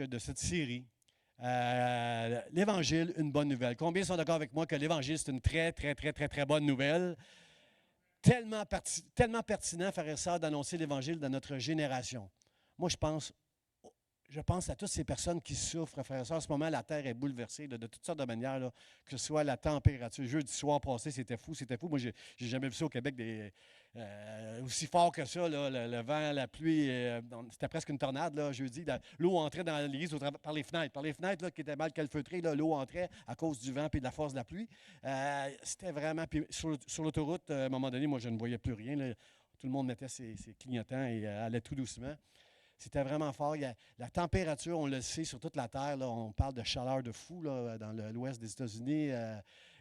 de cette série. L'Évangile, une bonne nouvelle. Combien sont d'accord avec moi que l'Évangile, c'est une très, très, très, très, très bonne nouvelle? Tellement pertinent, frères et sœurs, d'annoncer l'Évangile dans notre génération. Moi, je pense à toutes ces personnes qui souffrent, frères et sœurs. En ce moment, la terre est bouleversée de toutes sortes de manières, là, que ce soit la température. Jeudi soir passé, c'était fou, c'était fou. Moi, j'ai jamais vu ça au Québec, aussi fort que ça, là, le vent, la pluie. C'était presque une tornade, là, jeudi. L'eau entrait dans l'église par les fenêtres. Par les fenêtres là, qui étaient mal calfeutrées, l'eau entrait à cause du vent et de la force de la pluie. C'était vraiment... Puis sur l'autoroute, à un moment donné, moi, je ne voyais plus rien, là. Tout le monde mettait ses clignotants et allait tout doucement. C'était vraiment fort. La température, on le sait, sur toute la Terre, là, on parle de chaleur de fou là, dans l'ouest des États-Unis.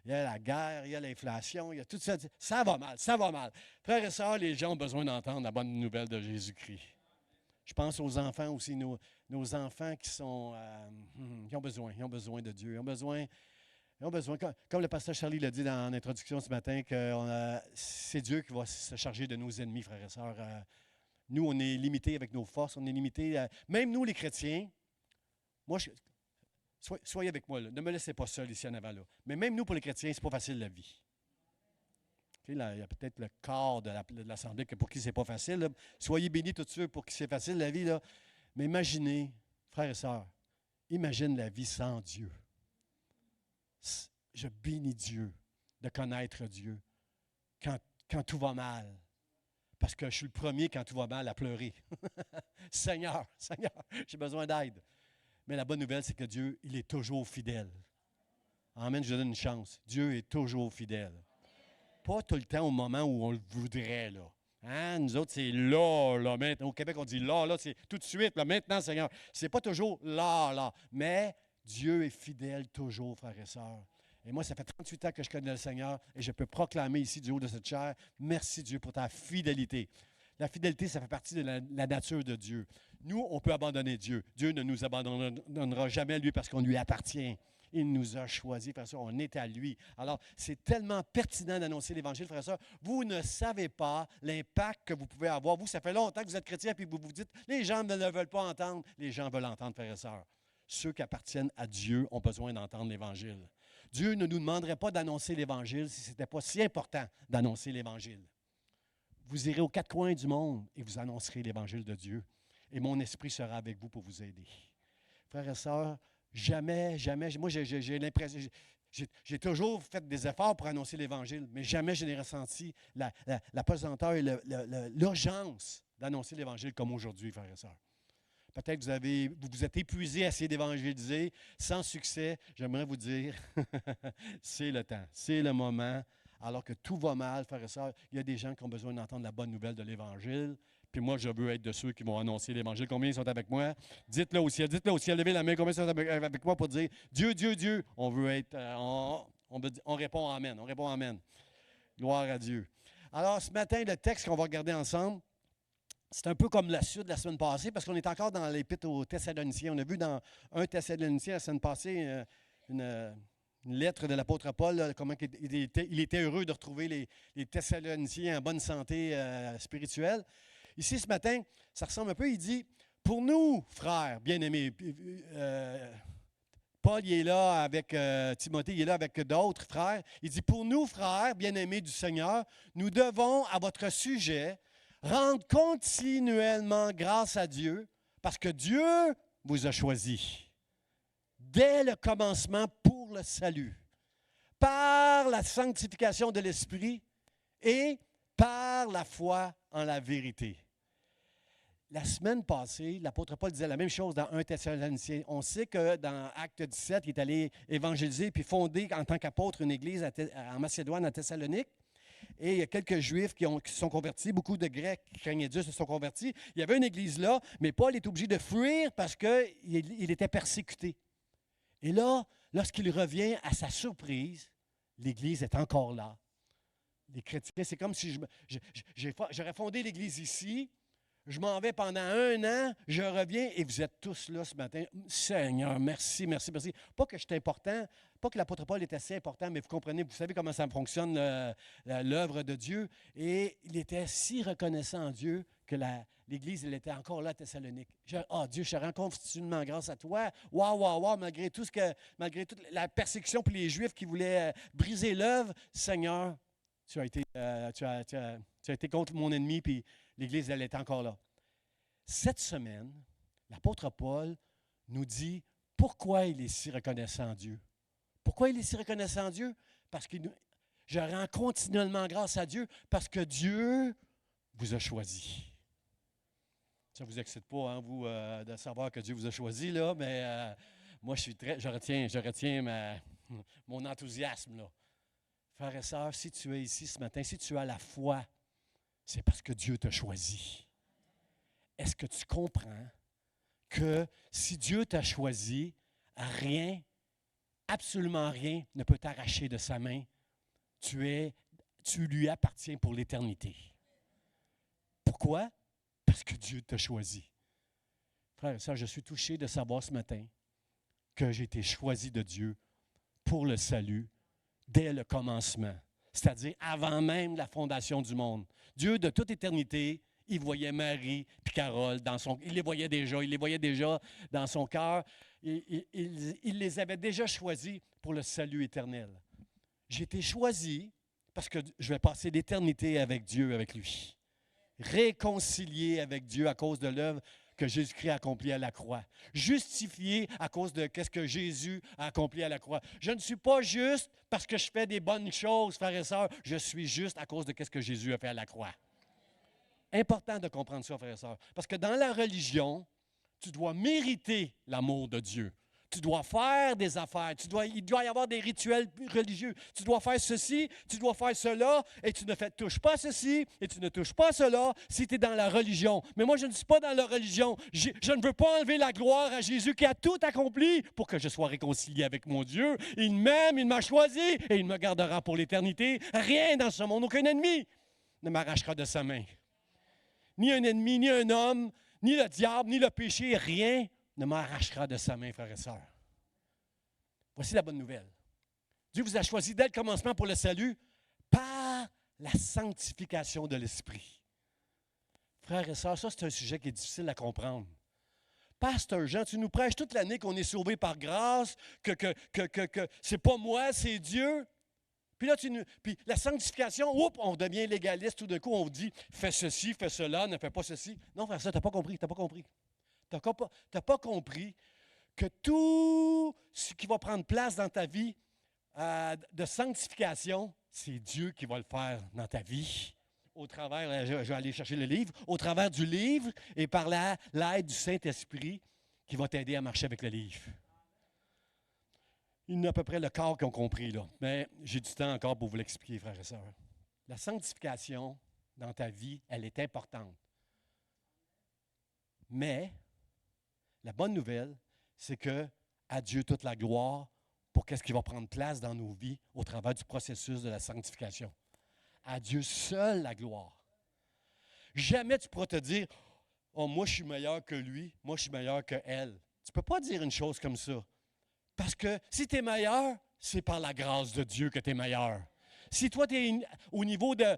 Il y a la guerre, il y a l'inflation, il y a tout ça. Ça va mal, ça va mal. Frères et sœurs, les gens ont besoin d'entendre la bonne nouvelle de Jésus-Christ. Je pense aux enfants aussi, nos enfants qui ont besoin de Dieu. Ils ont besoin, comme le pasteur Charlie l'a dit dans l'introduction ce matin, que c'est Dieu qui va se charger de nos ennemis, frères et sœurs. Nous, on est limités avec nos forces, on est limités. Même nous, les chrétiens, moi, soyez avec moi, là, ne me laissez pas seul ici en avant. Là. Mais même nous, pour les chrétiens, ce n'est pas facile la vie. Okay, là, il y a peut-être le corps de l'Assemblée pour qui ce n'est pas facile. Là. Soyez bénis tous ceux pour qui c'est facile la vie. Là. Mais imaginez, frères et sœurs, imagine la vie sans Dieu. Je bénis Dieu de connaître Dieu quand tout va mal. Parce que je suis le premier, quand tout va mal, à pleurer. Seigneur, j'ai besoin d'aide. Mais la bonne nouvelle, c'est que Dieu, il est toujours fidèle. Amen, je donne une chance. Dieu est toujours fidèle. Pas tout le temps au moment où on le voudrait, là. Hein? Nous autres, c'est là, maintenant. Au Québec, on dit là, c'est tout de suite, là, maintenant, Seigneur. C'est pas toujours là. Mais Dieu est fidèle toujours, frères et sœurs. Et moi, ça fait 38 ans que je connais le Seigneur et je peux proclamer ici du haut de cette chair, merci Dieu pour ta fidélité. La fidélité, ça fait partie de la nature de Dieu. Nous, on peut abandonner Dieu. Dieu ne nous abandonnera jamais, lui, parce qu'on lui appartient. Il nous a choisis, frère et sœur, on est à lui. Alors, c'est tellement pertinent d'annoncer l'Évangile, frère et sœur. Vous ne savez pas l'impact que vous pouvez avoir. Vous, ça fait longtemps que vous êtes chrétien, puis vous vous dites, les gens ne le veulent pas entendre. Les gens veulent entendre, frère et sœur. Ceux qui appartiennent à Dieu ont besoin d'entendre l'Évangile. Dieu ne nous demanderait pas d'annoncer l'Évangile si ce n'était pas si important d'annoncer l'Évangile. Vous irez aux quatre coins du monde et vous annoncerez l'Évangile de Dieu. Et mon esprit sera avec vous pour vous aider. Frères et sœurs, jamais, moi j'ai l'impression, j'ai toujours fait des efforts pour annoncer l'Évangile, mais jamais je n'ai ressenti la pesanteur et l'urgence d'annoncer l'Évangile comme aujourd'hui, frères et sœurs. Peut-être que vous vous êtes épuisé à essayer d'évangéliser sans succès. J'aimerais vous dire, c'est le temps, c'est le moment. Alors que tout va mal, frères et sœurs, il y a des gens qui ont besoin d'entendre la bonne nouvelle de l'Évangile. Puis moi, je veux être de ceux qui vont annoncer l'Évangile. Combien sont avec moi? Dites-le au ciel, levez la main. Combien sont avec moi pour dire, Dieu, Dieu, Dieu. On veut être, on répond Amen, on répond Amen. Gloire à Dieu. Alors, ce matin, le texte qu'on va regarder ensemble, c'est un peu comme la suite de la semaine passée, parce qu'on est encore dans l'Épître aux Thessaloniciens. On a vu dans 1 Thessaloniciens la semaine passée une lettre de l'apôtre Paul, là, comment il était heureux de retrouver les Thessaloniciens en bonne santé spirituelle. Ici, ce matin, ça ressemble un peu, il dit, pour nous, frères bien-aimés, Paul il est là avec Timothée, il est là avec d'autres frères. Il dit, pour nous, frères bien-aimés du Seigneur, nous devons, à votre sujet, rendre continuellement grâce à Dieu, parce que Dieu vous a choisi dès le commencement pour le salut, par la sanctification de l'Esprit et par la foi en la vérité. La semaine passée, l'apôtre Paul disait la même chose dans 1 Thessaloniciens. On sait que dans Acte 17, il est allé évangéliser puis fonder en tant qu'apôtre une église en Macédoine, à Thessalonique. Et il y a quelques Juifs qui se sont convertis, beaucoup de Grecs qui craignaient Dieu se sont convertis. Il y avait une église là, mais Paul est obligé de fuir parce qu'il était persécuté. Et là, lorsqu'il revient, à sa surprise, l'église est encore là. Les chrétiens, c'est comme si j'aurais fondé l'église ici, Je m'en vais pendant 1 an, je reviens et vous êtes tous là ce matin. Seigneur, merci, merci, merci. Pas que je suis important, pas que l'apôtre Paul est assez important, mais vous comprenez, vous savez comment ça fonctionne, l'œuvre de Dieu. Et il était si reconnaissant en Dieu que l'Église, elle était encore là à Thessalonique. Dieu, je te rends continuellement grâce à toi. Waouh, waouh, waouh, malgré toute la persécution pour les Juifs qui voulaient briser l'œuvre, Seigneur, tu as été contre mon ennemi, puis l'Église, elle est encore là. Cette semaine, l'apôtre Paul nous dit pourquoi il est si reconnaissant en Dieu. Pourquoi il est si reconnaissant en Dieu? Parce que je rends continuellement grâce à Dieu, parce que Dieu vous a choisi. Ça ne vous excite pas, hein, vous, de savoir que Dieu vous a choisi, là, mais moi, je retiens mon enthousiasme, là. Frères et sœurs, si tu es ici ce matin, si tu as la foi, c'est parce que Dieu t'a choisi. Est-ce que tu comprends que si Dieu t'a choisi, rien, absolument rien ne peut t'arracher de sa main? Tu lui appartiens pour l'éternité. Pourquoi? Parce que Dieu t'a choisi. Frères et sœurs, je suis touché de savoir ce matin que j'ai été choisi de Dieu pour le salut dès le commencement, c'est-à-dire avant même la fondation du monde. Dieu, de toute éternité, il voyait Marie et Carole il les voyait déjà dans son cœur. Il les avait déjà choisis pour le salut éternel. J'ai été choisi parce que je vais passer l'éternité avec Dieu, avec lui. Réconcilié avec Dieu à cause de l'œuvre que Jésus-Christ a accomplie à la croix. Justifié à cause de ce que Jésus a accompli à la croix. Je ne suis pas juste parce que je fais des bonnes choses, frères et sœurs. Je suis juste à cause de ce que Jésus a fait à la croix. Important de comprendre ça, frères et sœurs. Parce que dans la religion, tu dois mériter l'amour de Dieu. Tu dois faire des affaires. Il doit y avoir des rituels religieux. Tu dois faire ceci, tu dois faire cela, et tu ne touches pas ceci, et tu ne touches pas cela si tu es dans la religion. Mais moi, je ne suis pas dans la religion. Je ne veux pas enlever la gloire à Jésus qui a tout accompli pour que je sois réconcilié avec mon Dieu. Il m'aime, il m'a choisi, et il me gardera pour l'éternité. Rien dans ce monde, aucun ennemi ne m'arrachera de sa main. Ni un ennemi, ni un homme, ni le diable, ni le péché, rien ne m'arrachera de sa main, frères et sœurs. Voici la bonne nouvelle. Dieu vous a choisi dès le commencement pour le salut par la sanctification de l'Esprit. Frères et sœurs, ça c'est un sujet qui est difficile à comprendre. Pasteur Jean, tu nous prêches toute l'année qu'on est sauvé par grâce, que c'est pas moi, c'est Dieu. Puis là, puis la sanctification, on devient légaliste, tout d'un coup, on vous dit, fais ceci, fais cela, ne fais pas ceci. Non, frère, ça, tu n'as pas compris, tu n'as pas compris. Tu n'as pas compris que tout ce qui va prendre place dans ta vie de sanctification, c'est Dieu qui va le faire dans ta vie. Au travers, je vais aller chercher le livre, au travers du livre et par l'aide du Saint-Esprit qui va t'aider à marcher avec le livre. Il y en a à peu près le quart qui ont compris, là. Mais j'ai du temps encore pour vous l'expliquer, frères et sœurs. La sanctification dans ta vie, elle est importante. Mais la bonne nouvelle, c'est que à Dieu toute la gloire pour qu'est-ce qui va prendre place dans nos vies au travers du processus de la sanctification. À Dieu seul la gloire. Jamais tu pourras te dire, oh, moi je suis meilleur que lui, moi je suis meilleur que elle. Tu ne peux pas dire une chose comme ça. Parce que si tu es meilleur, c'est par la grâce de Dieu que tu es meilleur. Si toi, tu es au niveau de...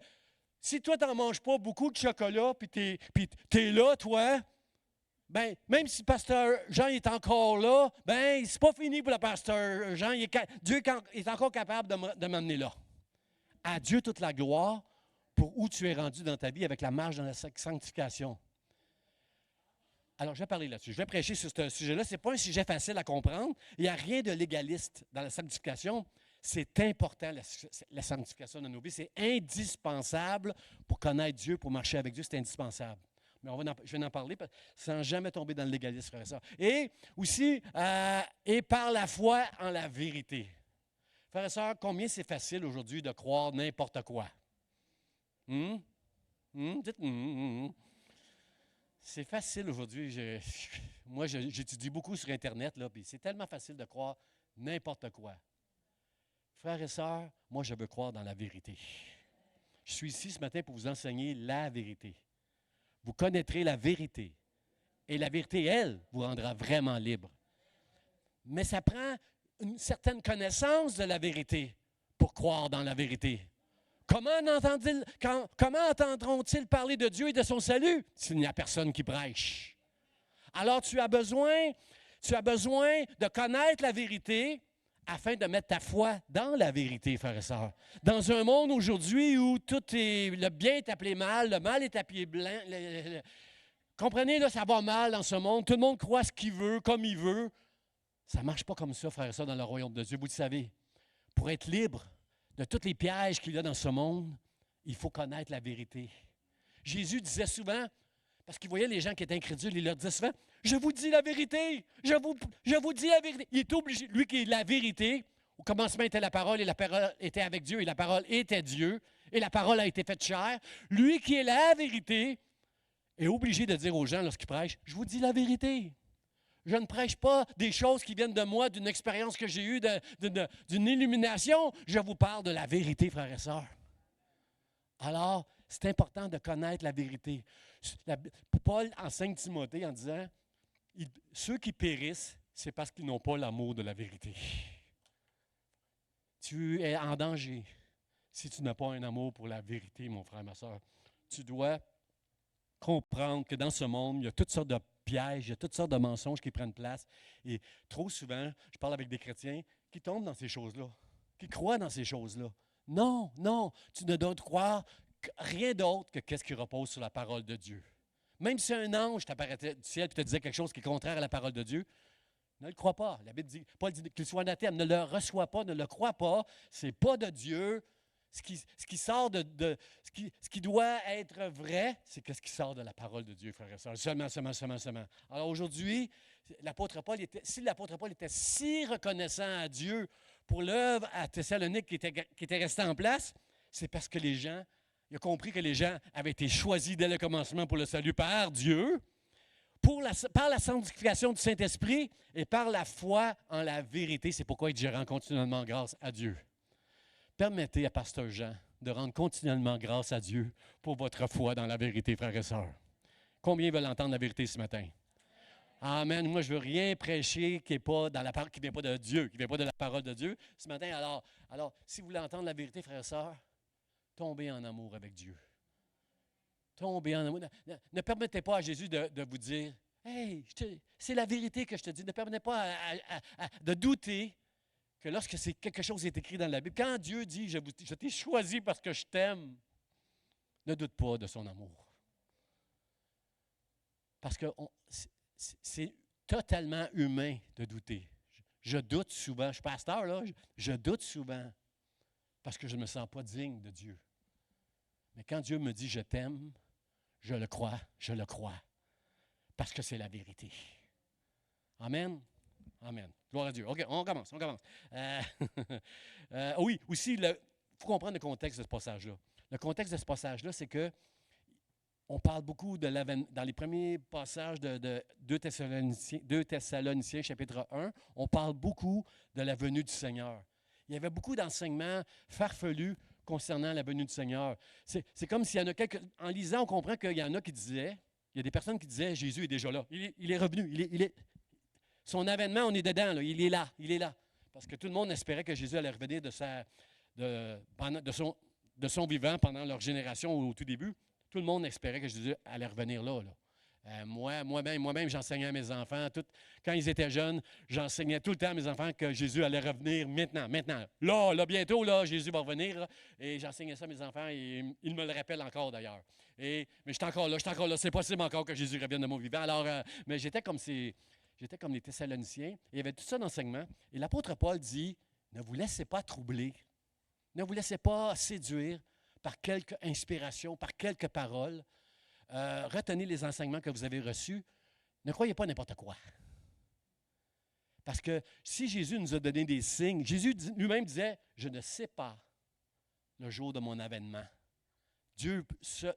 Si toi, tu n'en manges pas beaucoup de chocolat, puis tu es là, toi, ben, même si pasteur Jean est encore là, ben, c'est pas fini pour le pasteur Jean. Dieu est encore capable de m'amener là. À Dieu toute la gloire pour où tu es rendu dans ta vie avec la marche dans la sanctification. Alors, je vais parler là-dessus. Je vais prêcher sur ce sujet-là. Ce n'est pas un sujet facile à comprendre. Il n'y a rien de légaliste dans la sanctification. C'est important, la sanctification de nos vies. C'est indispensable pour connaître Dieu, pour marcher avec Dieu. C'est indispensable. Mais je vais en parler sans jamais tomber dans le légalisme, frère et sœur. Et aussi, et par la foi en la vérité. Frères et sœurs, combien c'est facile aujourd'hui de croire n'importe quoi? Dites C'est facile aujourd'hui. Moi, j'étudie beaucoup sur Internet, là, puis c'est tellement facile de croire n'importe quoi. Frères et sœurs, moi, je veux croire dans la vérité. Je suis ici ce matin pour vous enseigner la vérité. vous connaîtrez la vérité. Et la vérité, elle, vous rendra vraiment libre. Mais ça prend une certaine connaissance de la vérité pour croire dans la vérité. Comment entendront-ils parler de Dieu et de son salut s'il n'y a personne qui prêche? Alors tu as besoin de connaître la vérité afin de mettre ta foi dans la vérité, frères et sœurs. Dans un monde aujourd'hui où le bien est appelé mal, le mal est appelé blanc. Comprenez, là, ça va mal dans ce monde. Tout le monde croit ce qu'il veut, comme il veut. Ça ne marche pas comme ça, frères et sœurs, dans le royaume de Dieu. Vous le savez. Pour être libre de tous les pièges qu'il y a dans ce monde, il faut connaître la vérité. Jésus disait souvent, parce qu'il voyait les gens qui étaient incrédules, il leur disait souvent, « Je vous dis la vérité, je vous dis la vérité. » Il est obligé, lui qui est la vérité, au commencement était la parole, et la parole était avec Dieu, et la parole était Dieu, et la parole a été faite chair. Lui qui est la vérité est obligé de dire aux gens lorsqu'il prêche, « Je vous dis la vérité. » Je ne prêche pas des choses qui viennent de moi, d'une expérience que j'ai eue, d'une illumination. Je vous parle de la vérité, frères et sœurs. Alors, c'est important de connaître la vérité. Paul enseigne Timothée en disant, ceux qui périssent, c'est parce qu'ils n'ont pas l'amour de la vérité. Tu es en danger si tu n'as pas un amour pour la vérité, mon frère, ma sœur. Tu dois comprendre que dans ce monde, il y a toutes sortes de pièges, il y a toutes sortes de mensonges qui prennent place. Et trop souvent, je parle avec des chrétiens qui tombent dans ces choses-là, qui croient dans ces choses-là. Non, non, tu ne dois croire rien d'autre que qu'est-ce qui repose sur la parole de Dieu. Même si un ange t'apparaissait du ciel et te disait quelque chose qui est contraire à la parole de Dieu, ne le crois pas. La Bible dit, Paul dit qu'il soit anathème, ne le reçois pas, ne le crois pas, c'est pas de Dieu. Ce qui sort ce qui doit être vrai, c'est ce qui sort de la parole de Dieu, frères et sœurs. Seulement. Alors aujourd'hui, si l'apôtre Paul était si reconnaissant à Dieu pour l'œuvre à Thessalonique qui était restée en place, c'est parce que il a compris que les gens avaient été choisis dès le commencement pour le salut par Dieu, par la sanctification du Saint-Esprit et par la foi en la vérité. C'est pourquoi il rend continuellement grâce à Dieu. Permettez à Pasteur Jean de rendre continuellement grâce à Dieu pour votre foi dans la vérité, frères et sœurs. Combien veulent entendre la vérité ce matin? Amen. Moi, je ne veux rien prêcher qui ne vient pas de Dieu, qui ne vient pas de la parole de Dieu. Ce matin, alors, si vous voulez entendre la vérité, frères et sœurs, tombez en amour avec Dieu. Tombez en amour. Ne permettez pas à Jésus de vous dire, « Hey, c'est la vérité que je te dis. » Ne permettez pas de douter que lorsque quelque chose est écrit dans la Bible, quand Dieu dit « Je t'ai choisi parce que je t'aime », ne doute pas de son amour. Parce que c'est totalement humain de douter. Je doute souvent. Je suis pasteur, là. Je doute souvent parce que je ne me sens pas digne de Dieu. Mais quand Dieu me dit « Je t'aime », je le crois. Parce que c'est la vérité. Amen. Amen. Gloire à Dieu. OK, on commence. Oui, aussi, il faut comprendre le contexte de ce passage-là. Le contexte de ce passage-là, c'est que on parle beaucoup dans les premiers passages de 2 Thessaloniciens, chapitre 1, on parle beaucoup de la venue du Seigneur. Il y avait beaucoup d'enseignements farfelus concernant la venue du Seigneur. C'est comme s'il y en a en lisant, on comprend qu'il y en a qui disaient, il y a des personnes qui disaient, Jésus est déjà là. Il est revenu. Son avènement, on est dedans, là. Il est là. Parce que tout le monde espérait que Jésus allait revenir de son vivant pendant leur génération au tout début. Tout le monde espérait que Jésus allait revenir là. Moi-même, j'enseignais à mes enfants. Quand ils étaient jeunes, j'enseignais tout le temps à mes enfants que Jésus allait revenir maintenant. Là, bientôt, là, Jésus va revenir. Là, et j'enseignais ça à mes enfants et ils me le rappellent encore d'ailleurs. Mais je suis encore là. C'est possible encore que Jésus revienne de mon vivant. Alors, mais j'étais comme les Thessaloniciens. Il y avait tout ça d'enseignement. Et l'apôtre Paul dit, ne vous laissez pas troubler. Ne vous laissez pas séduire par quelque inspiration, par quelques paroles. Retenez les enseignements que vous avez reçus. Ne croyez pas n'importe quoi. Parce que si Jésus nous a donné des signes, Jésus lui-même disait, je ne sais pas le jour de mon avènement. Dieu,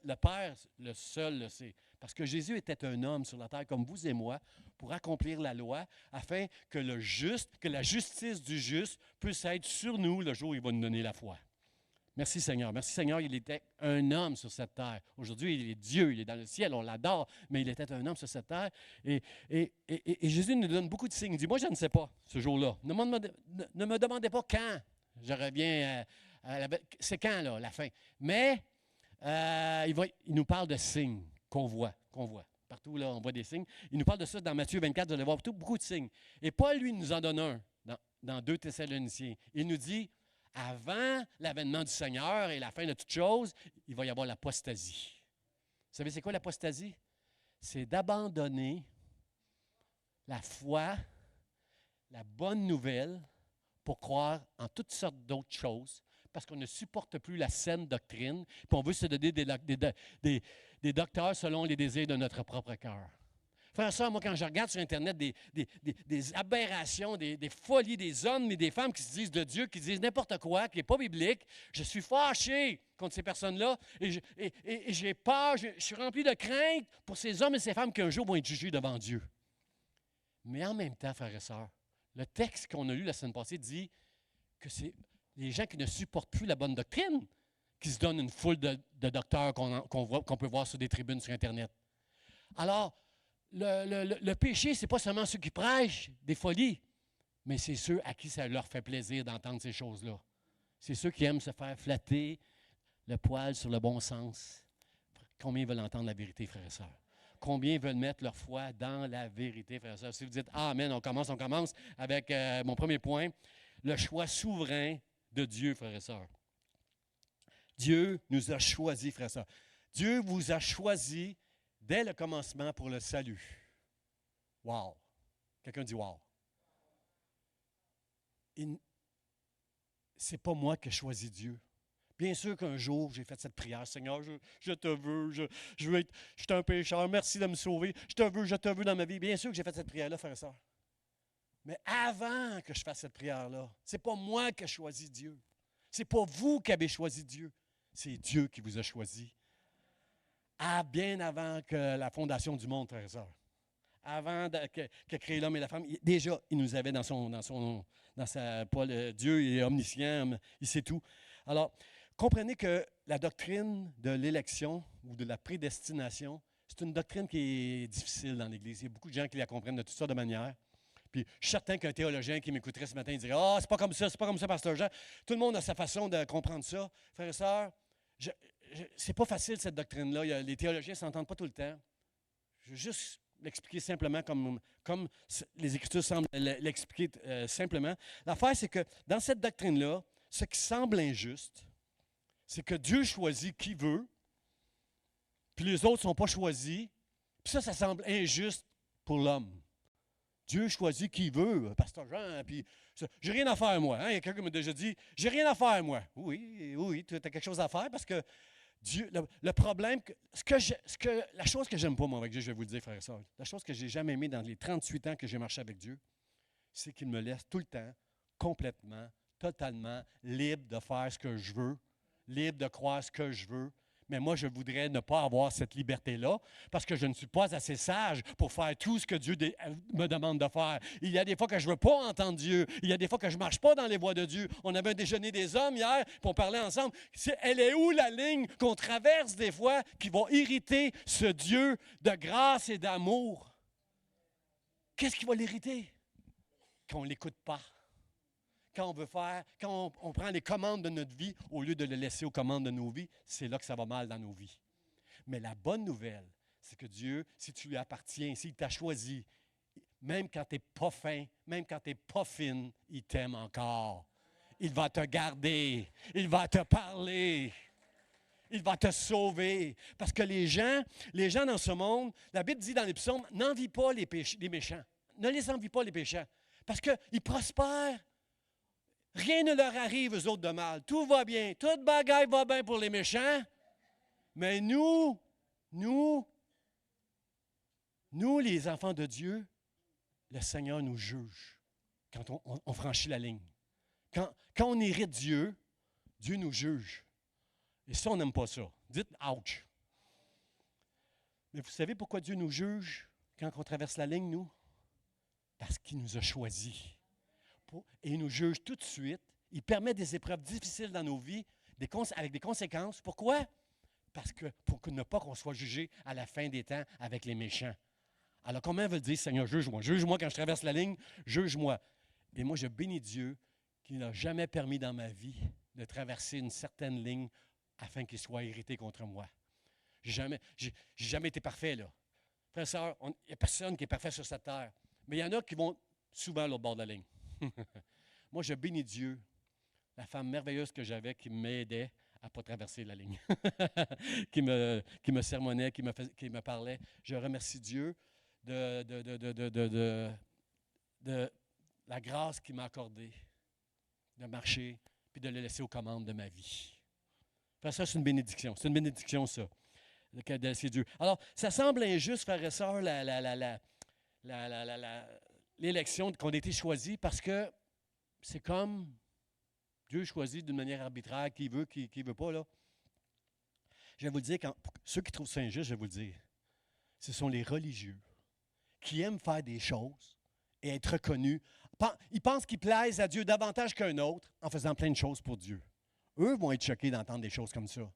le Père, le seul le sait. Parce que Jésus était un homme sur la terre comme vous et moi pour accomplir la loi afin que la justice du juste puisse être sur nous le jour où il va nous donner la foi. Merci Seigneur. Merci Seigneur, il était un homme sur cette terre. Aujourd'hui, il est Dieu, il est dans le ciel, on l'adore, mais il était un homme sur cette terre. Et Jésus nous donne beaucoup de signes. Il dit, moi, je ne sais pas ce jour-là. Ne me demandez pas quand. Je reviens c'est quand, là, la fin. Mais il nous parle de signes qu'on voit. Partout, là, on voit des signes. Il nous parle de ça dans Matthieu 24, vous allez voir beaucoup de signes. Et Paul, lui, nous en donne un dans 2 Thessaloniciens. Il nous dit, avant l'avènement du Seigneur et la fin de toute chose, il va y avoir l'apostasie. Vous savez, c'est quoi l'apostasie? C'est d'abandonner la foi, la bonne nouvelle, pour croire en toutes sortes d'autres choses, parce qu'on ne supporte plus la saine doctrine, puis on veut se donner des docteurs selon les désirs de notre propre cœur. Frère et sœur, moi, quand je regarde sur Internet des aberrations, des folies des hommes et des femmes qui se disent de Dieu, qui disent n'importe quoi, qui n'est pas biblique, je suis fâché contre ces personnes-là et j'ai peur, je suis rempli de crainte pour ces hommes et ces femmes qui un jour vont être jugés devant Dieu. Mais en même temps, frères et sœurs, le texte qu'on a lu la semaine passée dit que c'est les gens qui ne supportent plus la bonne doctrine qui se donnent une foule de docteurs qu'on peut voir sur des tribunes sur Internet. Alors, le péché, ce n'est pas seulement ceux qui prêchent des folies, mais c'est ceux à qui ça leur fait plaisir d'entendre ces choses-là. C'est ceux qui aiment se faire flatter le poil sur le bon sens. Combien veulent entendre la vérité, frères et sœurs? Combien veulent mettre leur foi dans la vérité, frères et sœurs? Si vous dites « Amen », on commence avec mon premier point, le choix souverain de Dieu, frères et sœurs. Dieu nous a choisis, frères et sœurs. Dieu vous a choisis dès le commencement pour le salut. Wow! Quelqu'un dit wow. C'est pas moi qui ai choisi Dieu. Bien sûr qu'un jour, j'ai fait cette prière. Seigneur, je te veux, je suis un pécheur, merci de me sauver. Je te veux dans ma vie. Bien sûr que j'ai fait cette prière-là, frère et sœur. Mais avant que je fasse cette prière-là, c'est pas moi qui ai choisi Dieu. C'est pas vous qui avez choisi Dieu. C'est Dieu qui vous a choisi. Bien avant que la fondation du monde, frères et sœurs. Avant que créé l'homme et la femme, déjà, il nous avait Dieu est omniscient, il sait tout. Alors, comprenez que la doctrine de l'élection ou de la prédestination, c'est une doctrine qui est difficile dans l'Église. Il y a beaucoup de gens qui la comprennent de toutes sortes de manières. Puis, je suis certain qu'un théologien qui m'écouterait ce matin, il dirait « Ah, c'est pas comme ça, pasteur Jean. » Tout le monde a sa façon de comprendre ça. Frères et sœurs, c'est pas facile, cette doctrine-là. Les théologiens ne s'entendent pas tout le temps. Je veux juste l'expliquer simplement comme les Écritures semblent l'expliquer simplement. L'affaire, c'est que dans cette doctrine-là, ce qui semble injuste, c'est que Dieu choisit qui veut, puis les autres ne sont pas choisis. Puis ça semble injuste pour l'homme. Dieu choisit qui veut, pasteur Jean, puis j'ai rien à faire, moi. Il y a quelqu'un qui m'a déjà dit, j'ai rien à faire, moi. Oui, tu as quelque chose à faire parce que Dieu, le problème, la chose que j'aime pas, moi, avec Dieu, je vais vous le dire, frères et sœurs, la chose que j'ai jamais aimée dans les 38 ans que j'ai marché avec Dieu, c'est qu'il me laisse tout le temps, complètement, totalement libre de faire ce que je veux, libre de croire ce que je veux. Mais moi, je voudrais ne pas avoir cette liberté-là parce que je ne suis pas assez sage pour faire tout ce que Dieu me demande de faire. Il y a des fois que je ne veux pas entendre Dieu. Il y a des fois que je ne marche pas dans les voies de Dieu. On avait un déjeuner des hommes hier, puis on parlait ensemble. Elle est où la ligne qu'on traverse des fois qui va irriter ce Dieu de grâce et d'amour? Qu'est-ce qui va l'irriter? Qu'on ne l'écoute pas. Quand on prend les commandes de notre vie, au lieu de le laisser aux commandes de nos vies, c'est là que ça va mal dans nos vies. Mais la bonne nouvelle, c'est que Dieu, si tu lui appartiens, s'il t'a choisi, même quand tu n'es pas fin, même quand tu n'es pas fine, il t'aime encore. Il va te garder, il va te parler, il va te sauver. Parce que les gens dans ce monde, la Bible dit dans les psaumes, n'envie pas les méchants. Ne les envie pas les péchants. Parce qu'ils prospèrent. Rien ne leur arrive, eux autres, de mal. Tout va bien. Toute bagaille va bien pour les méchants. Mais nous, les enfants de Dieu, le Seigneur nous juge quand on franchit la ligne. Quand on hérite Dieu, Dieu nous juge. Et ça, on n'aime pas ça. Dites « ouch ». Mais vous savez pourquoi Dieu nous juge quand on traverse la ligne, nous? Parce qu'il nous a choisis. Et il nous juge tout de suite. Il permet des épreuves difficiles dans nos vies, avec des conséquences. Pourquoi? Parce que pour ne pas qu'on soit jugé à la fin des temps avec les méchants. Alors, comment veut dire, Seigneur, juge-moi? Juge-moi quand je traverse la ligne, juge-moi. Et moi, je bénis Dieu qui n'a jamais permis dans ma vie de traverser une certaine ligne afin qu'il soit irrité contre moi. J'ai jamais été parfait, là. Frères et sœurs, il n'y a personne qui est parfait sur cette terre. Mais il y en a qui vont souvent à l'autre bord de la ligne. Moi, je bénis Dieu, la femme merveilleuse que j'avais qui m'aidait à ne pas traverser la ligne, qui me sermonnait, qui me parlait. Je remercie Dieu de la grâce qu'il m'a accordée de marcher puis de le laisser aux commandes de ma vie. Enfin, ça, c'est une bénédiction. C'est une bénédiction, ça, de laisser Dieu. Alors, ça semble injuste, frères et sœurs, l'élection qu'on a été choisie parce que c'est comme Dieu choisit d'une manière arbitraire qui veut, qui ne veut pas. Là. Je vais vous le dire, ceux qui trouvent ça injuste, je vais vous le dire, ce sont les religieux qui aiment faire des choses et être reconnus. Ils pensent qu'ils plaisent à Dieu davantage qu'un autre en faisant plein de choses pour Dieu. Eux vont être choqués d'entendre des choses comme ça.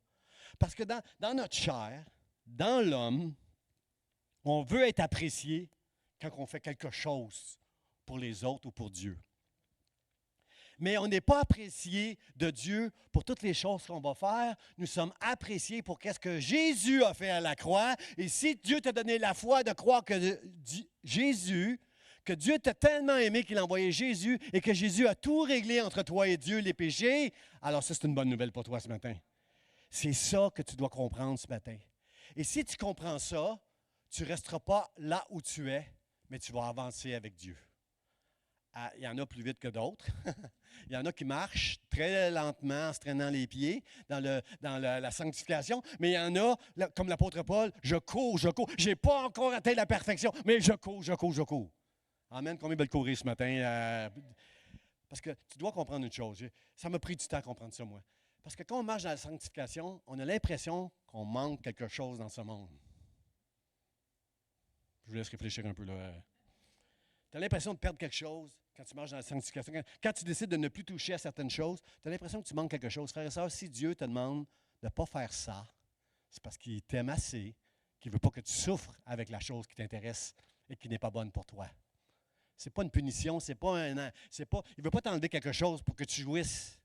Parce que dans notre chair, dans l'homme, on veut être apprécié quand on fait quelque chose pour les autres ou pour Dieu. Mais on n'est pas apprécié de Dieu pour toutes les choses qu'on va faire. Nous sommes appréciés pour qu'est-ce que Jésus a fait à la croix. Et si Dieu t'a donné la foi de croire que Dieu t'a tellement aimé qu'il a envoyé Jésus et que Jésus a tout réglé entre toi et Dieu, les péchés, alors ça, c'est une bonne nouvelle pour toi ce matin. C'est ça que tu dois comprendre ce matin. Et si tu comprends ça, tu ne resteras pas là où tu es, mais tu vas avancer avec Dieu. Il y en a plus vite que d'autres. Il y en a qui marchent très lentement en se traînant les pieds dans la sanctification. Mais il y en a, comme l'apôtre Paul, je cours. Je n'ai pas encore atteint la perfection, mais je cours. Amen. Combien veulent courir ce matin? Parce que tu dois comprendre une chose. Ça m'a pris du temps à comprendre ça, moi. Parce que quand on marche dans la sanctification, on a l'impression qu'on manque quelque chose dans ce monde. Je vous laisse réfléchir un peu là. Tu as l'impression de perdre quelque chose quand tu marches dans la sanctification. Quand tu décides de ne plus toucher à certaines choses, tu as l'impression que tu manques quelque chose. Frères et sœurs, si Dieu te demande de ne pas faire ça, c'est parce qu'il t'aime assez, qu'il ne veut pas que tu souffres avec la chose qui t'intéresse et qui n'est pas bonne pour toi. Ce n'est pas une punition, il ne veut pas t'enlever quelque chose pour que tu jouisses.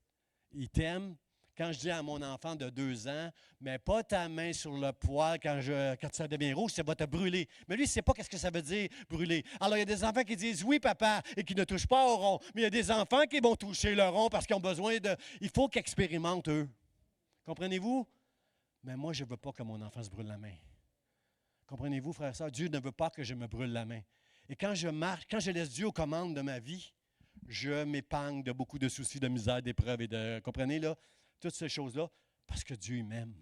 Il t'aime. Quand je dis à mon enfant de 2 ans, mets pas ta main sur le poêle quand ça devient rouge, ça va te brûler. Mais lui, il ne sait pas ce que ça veut dire, brûler. Alors, il y a des enfants qui disent, oui, papa, et qui ne touchent pas au rond. Mais il y a des enfants qui vont toucher le rond parce qu'ils ont besoin de... Il faut qu'ils expérimentent, eux. Comprenez-vous? Mais moi, je ne veux pas que mon enfant se brûle la main. Comprenez-vous, frère et sœur? Dieu ne veut pas que je me brûle la main. Et quand je laisse Dieu aux commandes de ma vie, je m'épargne de beaucoup de soucis, de misère, d'épreuves et de... Comprenez, là? Toutes ces choses-là, parce que Dieu m'aime.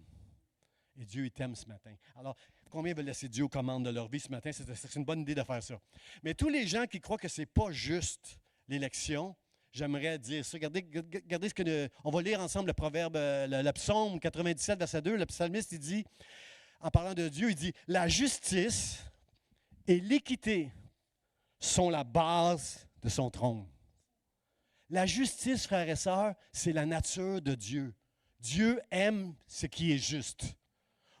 Et Dieu, il t'aime ce matin. Alors, combien veulent laisser Dieu aux commandes de leur vie ce matin? C'est une bonne idée de faire ça. Mais tous les gens qui croient que ce n'est pas juste l'élection, j'aimerais dire ça. Regardez ce que... On va lire ensemble le proverbe, le psaume 97, verset 2. Le psalmiste, il dit, en parlant de Dieu, il dit, « La justice et l'équité sont la base de son trône. » La justice, frères et sœurs, c'est la nature de Dieu. Dieu aime ce qui est juste.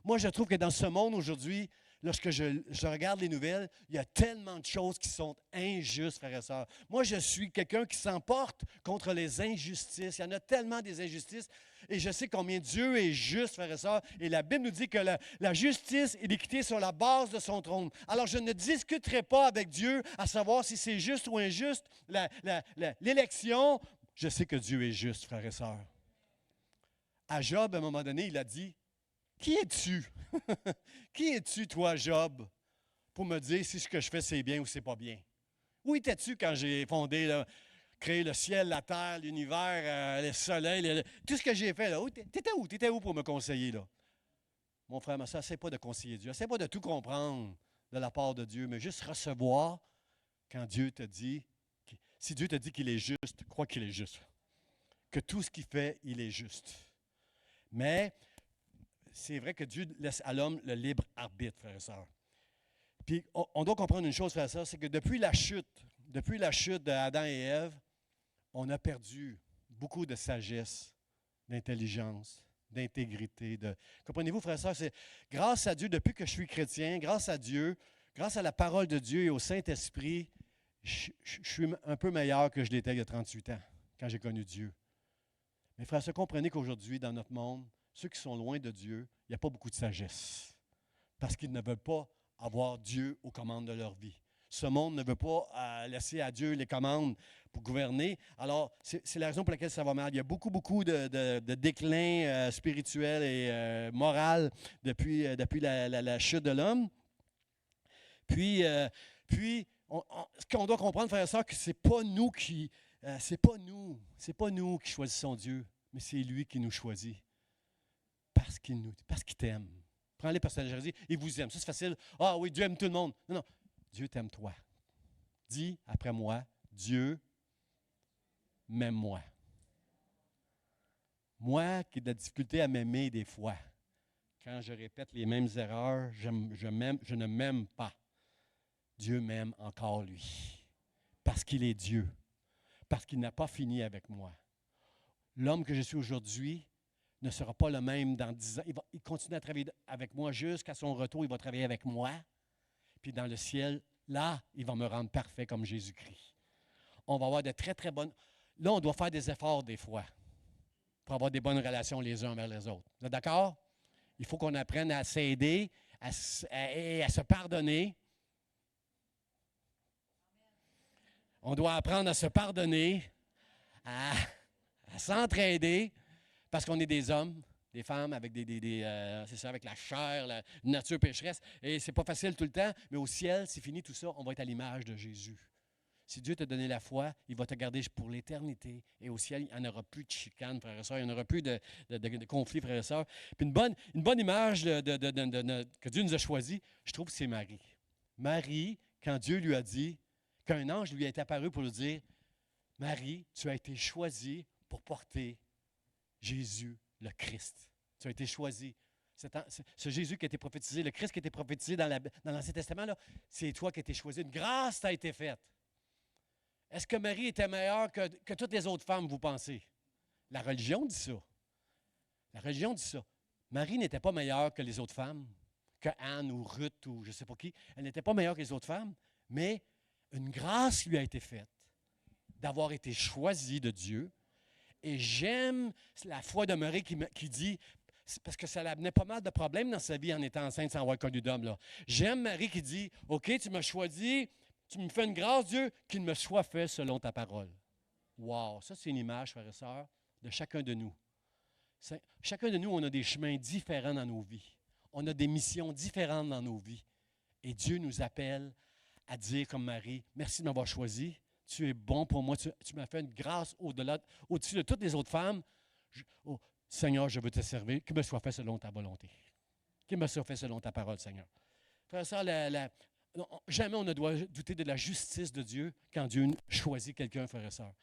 Moi, je trouve que dans ce monde aujourd'hui, lorsque je regarde les nouvelles, il y a tellement de choses qui sont injustes, frères et sœurs. Moi, je suis quelqu'un qui s'emporte contre les injustices. Il y en a tellement des injustices. Et je sais combien Dieu est juste, frères et sœurs. Et la Bible nous dit que la justice et l'équité sont la base de son trône. Alors, je ne discuterai pas avec Dieu à savoir si c'est juste ou injuste. L'élection, je sais que Dieu est juste, frères et sœurs. À Job, à un moment donné, il a dit, « Qui es-tu? Qui es-tu, toi, Job, pour me dire si ce que je fais, c'est bien ou c'est pas bien? Où étais-tu quand j'ai créé le ciel, la terre, l'univers, le soleil, tout ce que j'ai fait, là? T'étais où? T'étais où pour me conseiller, là? » Mon frère, ma soeur, essaie pas de conseiller Dieu. Essaie pas de tout comprendre de la part de Dieu, mais juste recevoir quand Dieu te dit, si Dieu te dit qu'il est juste, crois qu'il est juste. Que tout ce qu'il fait, il est juste. Mais c'est vrai que Dieu laisse à l'homme le libre arbitre, frères et sœurs. Puis on doit comprendre une chose, frères et sœurs, c'est que depuis la chute d'Adam et Ève, on a perdu beaucoup de sagesse d'intelligence, d'intégrité. Comprenez-vous, frères et sœurs, c'est grâce à Dieu, depuis que je suis chrétien, grâce à Dieu, grâce à la parole de Dieu et au Saint-Esprit, je suis un peu meilleur que je l'étais il y a 38 ans, quand j'ai connu Dieu. Mais frères et sœurs, comprenez qu'aujourd'hui, dans notre monde, ceux qui sont loin de Dieu, il n'y a pas beaucoup de sagesse. Parce qu'ils ne veulent pas avoir Dieu aux commandes de leur vie. Ce monde ne veut pas laisser à Dieu les commandes pour gouverner. Alors, c'est la raison pour laquelle ça va mal. Il y a beaucoup de déclin spirituel et moral depuis la chute de l'homme. Puis ce qu'on doit comprendre, frères et sœurs, que ce n'est pas nous qui choisissons Dieu, mais c'est lui qui nous choisit. Parce qu'il t'aime. Prends les personnages, il vous aime. Ça, c'est facile. Ah oui, Dieu aime tout le monde. Non, non. Dieu t'aime toi. Dis après moi, Dieu m'aime moi. Moi qui ai de la difficulté à m'aimer des fois, quand je répète les mêmes erreurs, je ne m'aime pas. Dieu m'aime encore lui. Parce qu'il est Dieu. Parce qu'il n'a pas fini avec moi. L'homme que je suis aujourd'hui ne sera pas le même dans 10 ans. Il continue à travailler avec moi jusqu'à son retour. Il va travailler avec moi. Puis dans le ciel, là, il va me rendre parfait comme Jésus-Christ. On va avoir de très, très bonnes... Là, on doit faire des efforts des fois pour avoir des bonnes relations les uns envers les autres. Vous êtes d'accord? Il faut qu'on apprenne à s'aider et à se pardonner. On doit apprendre à se pardonner, à s'entraider, parce qu'on est des hommes, des femmes avec c'est ça, avec la chair, la nature pécheresse. Et c'est pas facile tout le temps, mais au ciel, c'est fini tout ça, on va être à l'image de Jésus. Si Dieu t'a donné la foi, il va te garder pour l'éternité. Et au ciel, il n'y en aura plus de chicane, frères et sœurs, il n'y en aura plus de conflits, frères et sœurs. Puis une bonne image que Dieu nous a choisie, je trouve que c'est Marie. Marie, quand Dieu lui a dit, qu'un ange lui est apparu pour lui dire, Marie, tu as été choisie pour porter Jésus, le Christ. Tu as été choisi. Ce Jésus qui a été prophétisé, le Christ qui a été prophétisé dans l'Ancien Testament, là, c'est toi qui as été choisi. Une grâce t'a été faite. Est-ce que Marie était meilleure que toutes les autres femmes, vous pensez? La religion dit ça. La religion dit ça. Marie n'était pas meilleure que les autres femmes, que Anne ou Ruth ou je ne sais pas qui. Elle n'était pas meilleure que les autres femmes, mais une grâce lui a été faite d'avoir été choisie de Dieu. Et j'aime la foi de Marie qui dit, parce que ça l'amenait pas mal de problèmes dans sa vie en étant enceinte sans avoir connu d'homme. J'aime Marie qui dit, OK, tu m'as choisi, tu me fais une grâce, Dieu, qu'il me soit fait selon ta parole. Wow, ça c'est une image, frères et sœurs, de chacun de nous. Chacun de nous, on a des chemins différents dans nos vies. On a des missions différentes dans nos vies. Et Dieu nous appelle à dire comme Marie, merci de m'avoir choisi. Tu es bon pour moi. Tu m'as fait une grâce au-dessus de toutes les autres femmes. Seigneur, je veux te servir. Qu'il me soit fait selon ta volonté. Qu'il me soit fait selon ta parole, Seigneur. Frère et sœur, jamais on ne doit douter de la justice de Dieu quand Dieu choisit quelqu'un, frère et sœur.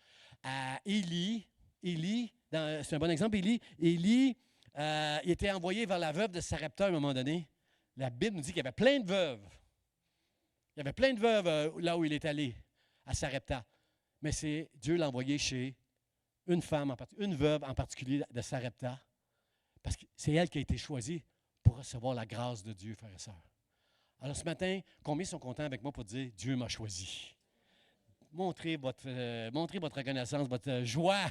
Élie, c'est un bon exemple, Élie, il était envoyé vers la veuve de Sarepta à un moment donné. La Bible nous dit qu'il y avait plein de veuves. Il y avait plein de veuves là où il est allé, à Sarepta. Mais Dieu l'a envoyé chez une femme, une veuve en particulier de Sarepta, parce que c'est elle qui a été choisie pour recevoir la grâce de Dieu, frères et sœurs. Alors ce matin, combien sont contents avec moi pour dire « Dieu m'a choisi ». Montrez votre reconnaissance, votre joie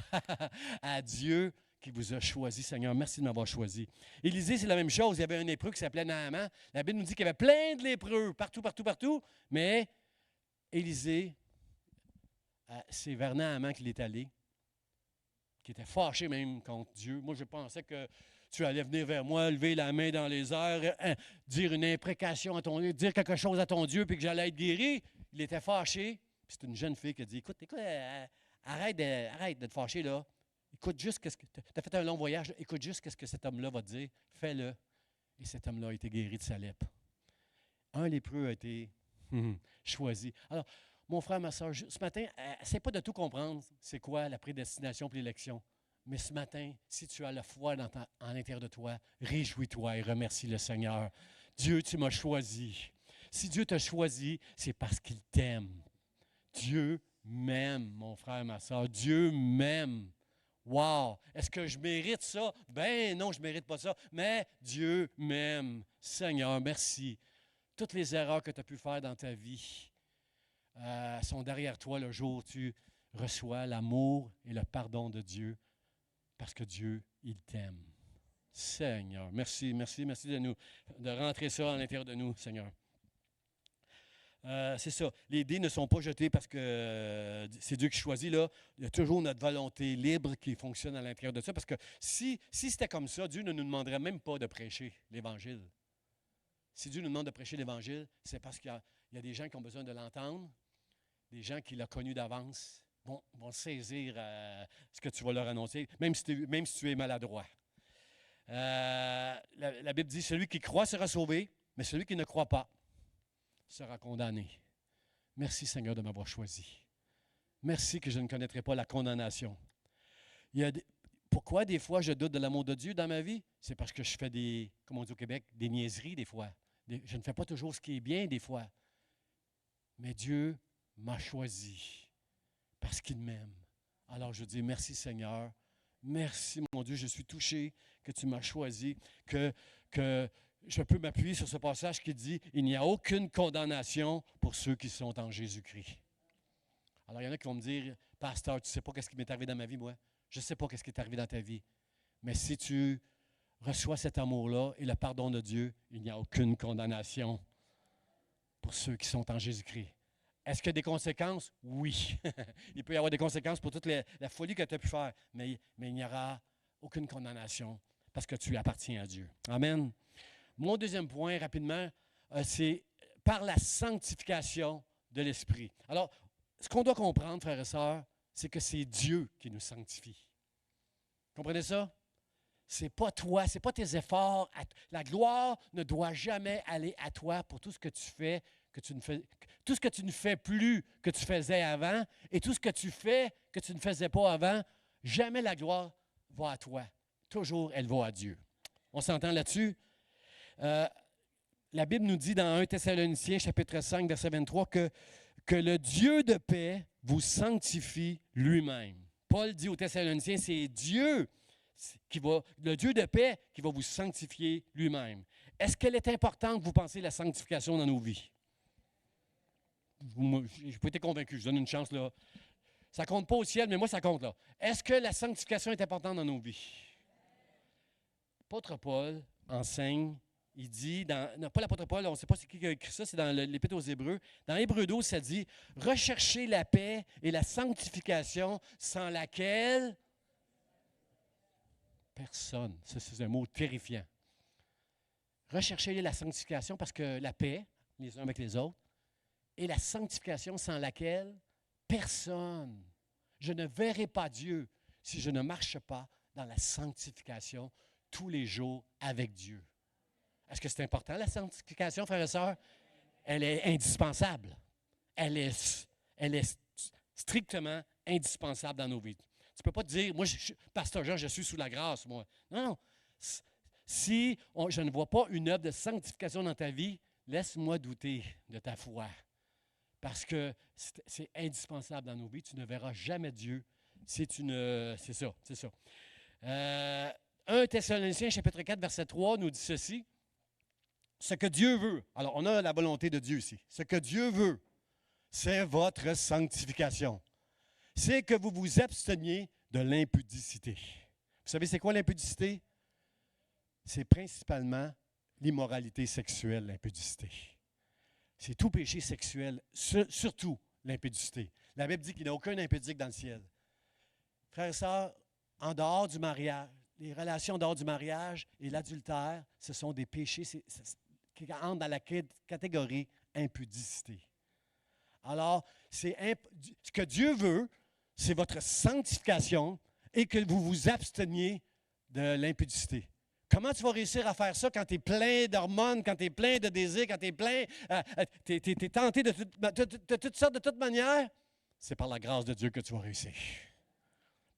à Dieu qui vous a choisi, Seigneur. Merci de m'avoir choisi. Élisée, c'est la même chose. Il y avait un lépreux qui s'appelait Naaman. La Bible nous dit qu'il y avait plein de lépreux, partout. Mais Élisée, c'est vers Naaman qu'il est allé, qui était fâché même contre Dieu. Moi, je pensais que tu allais venir vers moi, lever la main dans les airs, dire une imprécation à ton Dieu, dire quelque chose à ton Dieu, puis que j'allais être guéri. Il était fâché. Puis c'est une jeune fille qui a dit, écoute, arrête de te fâcher, là. Écoute juste tu as fait un long voyage, là. Écoute juste ce que cet homme-là va te dire. Fais-le. Et cet homme-là a été guéri de sa lèpre. Un lépreux a été choisi. Alors, mon frère, ma soeur, ce matin, essaie pas de tout comprendre, c'est quoi la prédestination et l'élection. Mais ce matin, si tu as la foi en l'intérieur de toi, réjouis-toi et remercie le Seigneur. Dieu, tu m'as choisi. Si Dieu t'a choisi, c'est parce qu'il t'aime. Dieu m'aime, mon frère, ma soeur. Dieu m'aime. Wow! Est-ce que je mérite ça? Ben non, je ne mérite pas ça. Mais Dieu m'aime. Seigneur, merci. Toutes les erreurs que tu as pu faire dans ta vie sont derrière toi le jour où tu reçois l'amour et le pardon de Dieu parce que Dieu, il t'aime. Seigneur, merci, merci, merci de rentrer ça à l'intérieur de nous, Seigneur. C'est ça. Les dés ne sont pas jetés parce que c'est Dieu qui choisit. Là. Il y a toujours notre volonté libre qui fonctionne à l'intérieur de ça. Parce que si c'était comme ça, Dieu ne nous demanderait même pas de prêcher l'Évangile. Si Dieu nous demande de prêcher l'Évangile, c'est parce qu'il y a des gens qui ont besoin de l'entendre, des gens qui l'ont connu d'avance, vont saisir ce que tu vas leur annoncer, même si tu es maladroit. La Bible dit, celui qui croit sera sauvé, mais celui qui ne croit pas sera condamné. Merci Seigneur de m'avoir choisi. Merci que je ne connaîtrai pas la condamnation. Pourquoi des fois je doute de l'amour de Dieu dans ma vie? C'est parce que je fais comme on dit au Québec, des niaiseries des fois. Je ne fais pas toujours ce qui est bien des fois. Mais Dieu m'a choisi parce qu'il m'aime. Alors je dis merci Seigneur. Merci mon Dieu, je suis touché que tu m'as choisi, que je peux m'appuyer sur ce passage qui dit « Il n'y a aucune condamnation pour ceux qui sont en Jésus-Christ ». Alors, il y en a qui vont me dire « Pasteur, tu ne sais pas ce qui m'est arrivé dans ma vie, moi. Je ne sais pas ce qui est arrivé dans ta vie. Mais si tu reçois cet amour-là et le pardon de Dieu, il n'y a aucune condamnation pour ceux qui sont en Jésus-Christ. » Est-ce qu'il y a des conséquences? Oui. Il peut y avoir des conséquences pour toute la folie que tu as pu faire, mais il n'y aura aucune condamnation parce que tu appartiens à Dieu. Amen. Mon deuxième point, rapidement, c'est par la sanctification de l'Esprit. Alors, ce qu'on doit comprendre, frères et sœurs, c'est que c'est Dieu qui nous sanctifie. Comprenez ça? C'est pas toi, c'est pas tes efforts. La gloire ne doit jamais aller à toi pour tout ce que tu fais, tout ce que tu ne fais plus que tu faisais avant, et tout ce que tu fais que tu ne faisais pas avant. Jamais la gloire va à toi. Toujours, elle va à Dieu. On s'entend là-dessus? La Bible nous dit dans 1 Thessaloniciens, chapitre 5, verset 23, que le Dieu de paix vous sanctifie lui-même. Paul dit aux Thessaloniciens, c'est Dieu le Dieu de paix qui va vous sanctifier lui-même. Est-ce qu'elle est importante, vous pensez, la sanctification dans nos vies? Je n'ai pas été convaincu, je donne une chance là. Ça ne compte pas au ciel, mais moi, ça compte là. Est-ce que la sanctification est importante dans nos vies? L'apôtre Paul enseigne, il dit, non, pas l'apôtre Paul, on ne sait pas c'est qui a écrit ça, c'est dans l'Épître aux Hébreux. Dans Hébreux 12, ça dit « Recherchez la paix et la sanctification sans laquelle personne. » Ça, c'est un mot terrifiant. Recherchez la sanctification parce que la paix, les uns avec les autres, et la sanctification sans laquelle personne. Je ne verrai pas Dieu si je ne marche pas dans la sanctification tous les jours avec Dieu. Est-ce que c'est important, la sanctification, frères et sœurs? Elle est indispensable. Elle est strictement indispensable dans nos vies. Tu ne peux pas te dire, moi, pasteur Jean, je suis sous la grâce, moi. Non. Si je ne vois pas une œuvre de sanctification dans ta vie, laisse-moi douter de ta foi. Parce que c'est indispensable dans nos vies. Tu ne verras jamais Dieu si tu ne... C'est ça. 1 Thessaloniciens, chapitre 4, verset 3, nous dit ceci. Ce que Dieu veut, alors on a la volonté de Dieu ici. Ce que Dieu veut, c'est votre sanctification. C'est que vous vous absteniez de l'impudicité. Vous savez, c'est quoi l'impudicité? C'est principalement l'immoralité sexuelle, l'impudicité. C'est tout péché sexuel, surtout l'impudicité. La Bible dit qu'il n'y a aucun impudique dans le ciel. Frères et sœurs, en dehors du mariage, les relations en dehors du mariage et l'adultère, ce sont des péchés qui entrent dans la catégorie impudicité. Alors, ce que Dieu veut, c'est votre sanctification et que vous vous absteniez de l'impudicité. Comment tu vas réussir à faire ça quand tu es plein d'hormones, quand tu es plein de désirs, quand tu es plein, tu es tenté de toutes sortes, de toutes manières? C'est par la grâce de Dieu que tu vas réussir.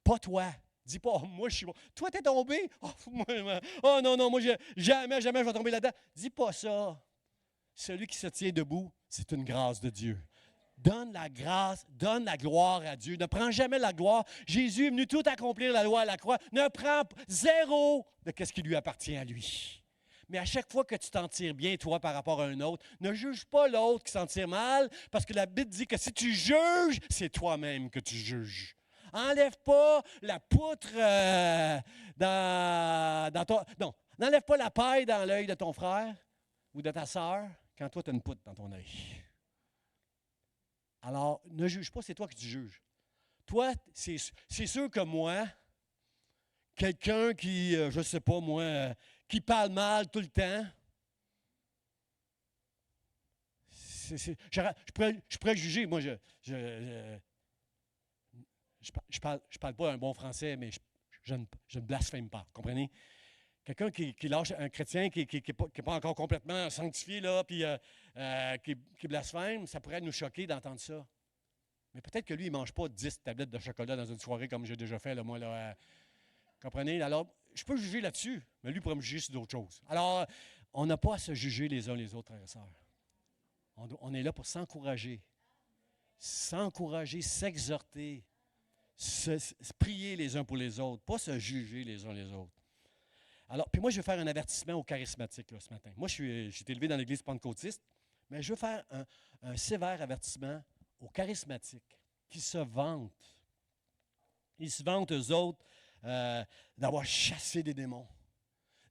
Pas toi. Dis pas, oh, moi je suis bon. Toi, tu es tombé? Oh non, moi jamais je vais tomber là-dedans. Dis pas ça. Celui qui se tient debout, c'est une grâce de Dieu. Donne la grâce, donne la gloire à Dieu. Ne prends jamais la gloire. Jésus est venu tout accomplir la loi à la croix. Ne prends zéro de ce qui lui appartient à lui. Mais à chaque fois que tu t'en tires bien, toi, par rapport à un autre, ne juge pas l'autre qui s'en tire mal, parce que la Bible dit que si tu juges, c'est toi-même que tu juges. Enlève pas la poutre dans ton... Non, n'enlève pas la paille dans l'œil de ton frère ou de ta sœur quand toi, tu as une poutre dans ton œil. Alors, ne juge pas, c'est toi que tu juges. Toi, c'est sûr que moi, quelqu'un qui, je ne sais pas moi, qui parle mal tout le temps, je pourrais juger. Moi, je parle pas un bon français, mais je ne blasphème pas, comprenez? Quelqu'un qui lâche un chrétien qui n'est pas encore complètement sanctifié, là, puis qui blasphème, ça pourrait nous choquer d'entendre ça. Mais peut-être que lui, il ne mange pas 10 tablettes de chocolat dans une soirée comme j'ai déjà fait, là, moi. Là, comprenez? Alors, je peux juger là-dessus, mais lui pourrait me juger sur d'autres choses. Alors, on n'a pas à se juger les uns les autres, frères et sœurs. On est là pour s'encourager. S'encourager, s'exhorter, se prier les uns pour les autres, pas se juger les uns les autres. Alors, puis moi, je vais faire un avertissement aux charismatiques là, ce matin. Moi, j'ai été élevé dans l'Église pentecôtiste, mais je veux faire un sévère avertissement aux charismatiques qui se vantent. Ils se vantent, eux autres, d'avoir chassé des démons,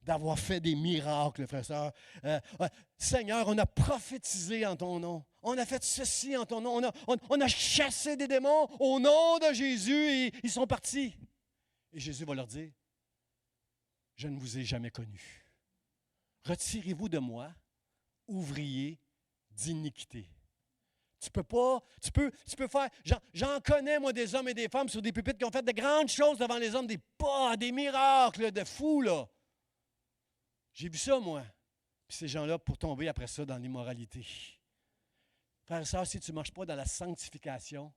d'avoir fait des miracles, frères et sœurs. Seigneur, on a prophétisé en ton nom. On a fait ceci en ton nom. On a chassé des démons au nom de Jésus et ils sont partis. Et Jésus va leur dire, je ne vous ai jamais connus. Retirez-vous de moi, ouvriers d'iniquité. Tu peux faire, j'en connais, moi, des hommes et des femmes sur des pupitres qui ont fait de grandes choses devant les hommes, des miracles de fous, là. J'ai vu ça, moi. Puis ces gens-là, pour tomber après ça dans l'immoralité. Frère et sœur, si tu ne marches pas dans la sanctification,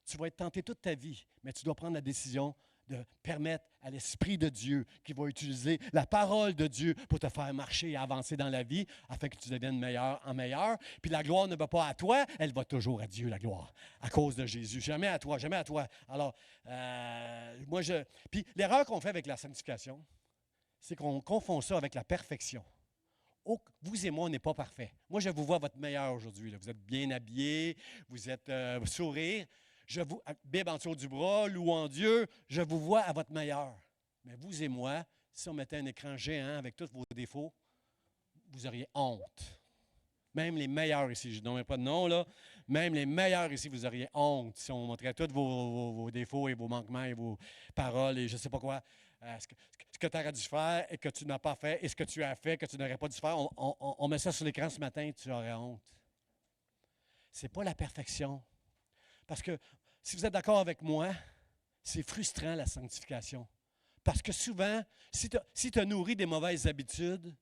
tu vas être tenté toute ta vie, mais tu dois prendre la décision de permettre à l'Esprit de Dieu qui va utiliser la parole de Dieu pour te faire marcher et avancer dans la vie afin que tu deviennes meilleur en meilleur. Puis la gloire ne va pas à toi, elle va toujours à Dieu, la gloire, à cause de Jésus. Jamais à toi, jamais à toi. Alors, Puis l'erreur qu'on fait avec la sanctification, c'est qu'on confond ça avec la perfection. Oh, vous et moi, on n'est pas parfaits. Moi, je vous vois votre meilleur aujourd'hui. Là. Vous êtes bien habillés, vous êtes sourire. Je vous, Bible en dessous du bras, louant Dieu, je vous vois à votre meilleur. Mais vous et moi, si on mettait un écran géant avec tous vos défauts, vous auriez honte. Même les meilleurs ici, je ne donnerai pas de nom, là, même les meilleurs ici, vous auriez honte si on montrait tous vos défauts et vos manquements et vos paroles et je ne sais pas quoi. Ce que tu aurais dû faire et que tu n'as pas fait et ce que tu as fait que tu n'aurais pas dû faire, on met ça sur l'écran ce matin, tu aurais honte. Ce n'est pas la perfection. Parce que, si vous êtes d'accord avec moi, c'est frustrant la sanctification. Parce que souvent, si tu as nourri des mauvaises habitudes,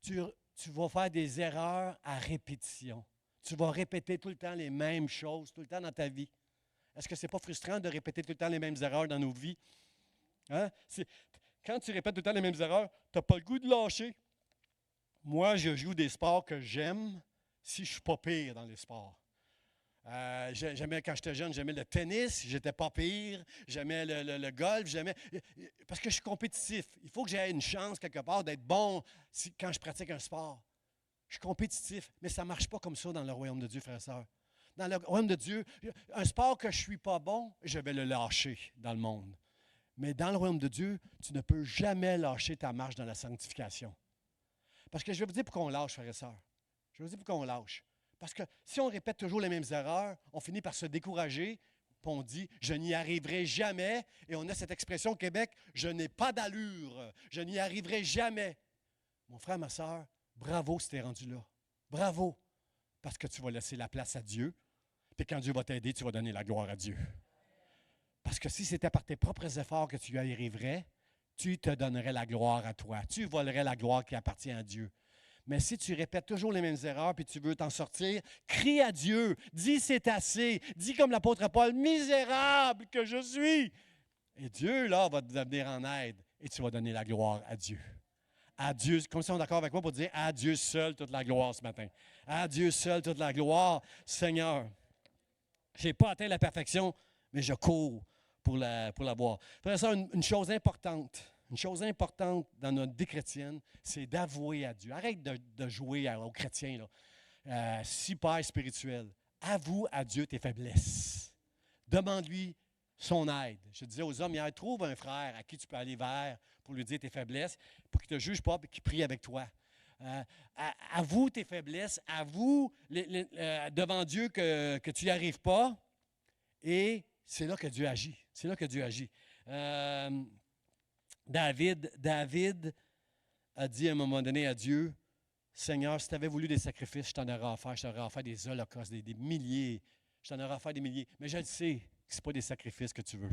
tu vas faire des erreurs à répétition. Tu vas répéter tout le temps les mêmes choses, tout le temps dans ta vie. Est-ce que ce n'est pas frustrant de répéter tout le temps les mêmes erreurs dans nos vies? Hein? Quand tu répètes tout le temps les mêmes erreurs, tu n'as pas le goût de lâcher. Moi, je joue des sports que j'aime si je ne suis pas pire dans les sports. Quand j'étais jeune, j'aimais le tennis, j'étais pas pire, j'aimais le golf, parce que je suis compétitif. Il faut que j'aie une chance quelque part d'être bon quand je pratique un sport. Je suis compétitif, mais ça ne marche pas comme ça dans le royaume de Dieu, frères et sœurs. Dans le royaume de Dieu, un sport que je ne suis pas bon, je vais le lâcher dans le monde. Mais dans le royaume de Dieu, tu ne peux jamais lâcher ta marche dans la sanctification. Parce que je vais vous dire pourquoi on lâche, frères et sœurs. Je vais vous dire pourquoi on lâche. Parce que si on répète toujours les mêmes erreurs, on finit par se décourager, puis on dit « je n'y arriverai jamais », et on a cette expression au Québec « je n'ai pas d'allure, je n'y arriverai jamais ». Mon frère, ma sœur, bravo si tu es rendu là. Bravo, parce que tu vas laisser la place à Dieu, puis quand Dieu va t'aider, tu vas donner la gloire à Dieu. Parce que si c'était par tes propres efforts que tu y arriverais, tu te donnerais la gloire à toi. Tu volerais la gloire qui appartient à Dieu. Mais si tu répètes toujours les mêmes erreurs puis tu veux t'en sortir, crie à Dieu, dis c'est assez, dis comme l'apôtre Paul, misérable que je suis. Et Dieu, là, va te venir en aide et tu vas donner la gloire à Dieu. À Dieu, comme si on est d'accord avec moi pour dire à Dieu seul toute la gloire ce matin. À Dieu seul toute la gloire, Seigneur. Je n'ai pas atteint la perfection, mais je cours pour l'avoir. Frère et sœur, une chose importante dans notre vie chrétienne, c'est d'avouer à Dieu. Arrête de jouer aux chrétiens, là. Super spirituel. Avoue à Dieu tes faiblesses. Demande-lui son aide. Je disais aux hommes hier, trouve un frère à qui tu peux aller vers pour lui dire tes faiblesses, pour qu'il ne te juge pas et qu'il prie avec toi. Avoue tes faiblesses, avoue devant Dieu que tu n'y arrives pas, et c'est là que Dieu agit. C'est là que Dieu agit. David a dit à un moment donné à Dieu, Seigneur, si tu avais voulu des sacrifices, je t'en aurais offert. Je t'aurais offert des holocaustes, des milliers. Je t'en aurais offert des milliers. Mais je le sais que ce n'est pas des sacrifices que tu veux.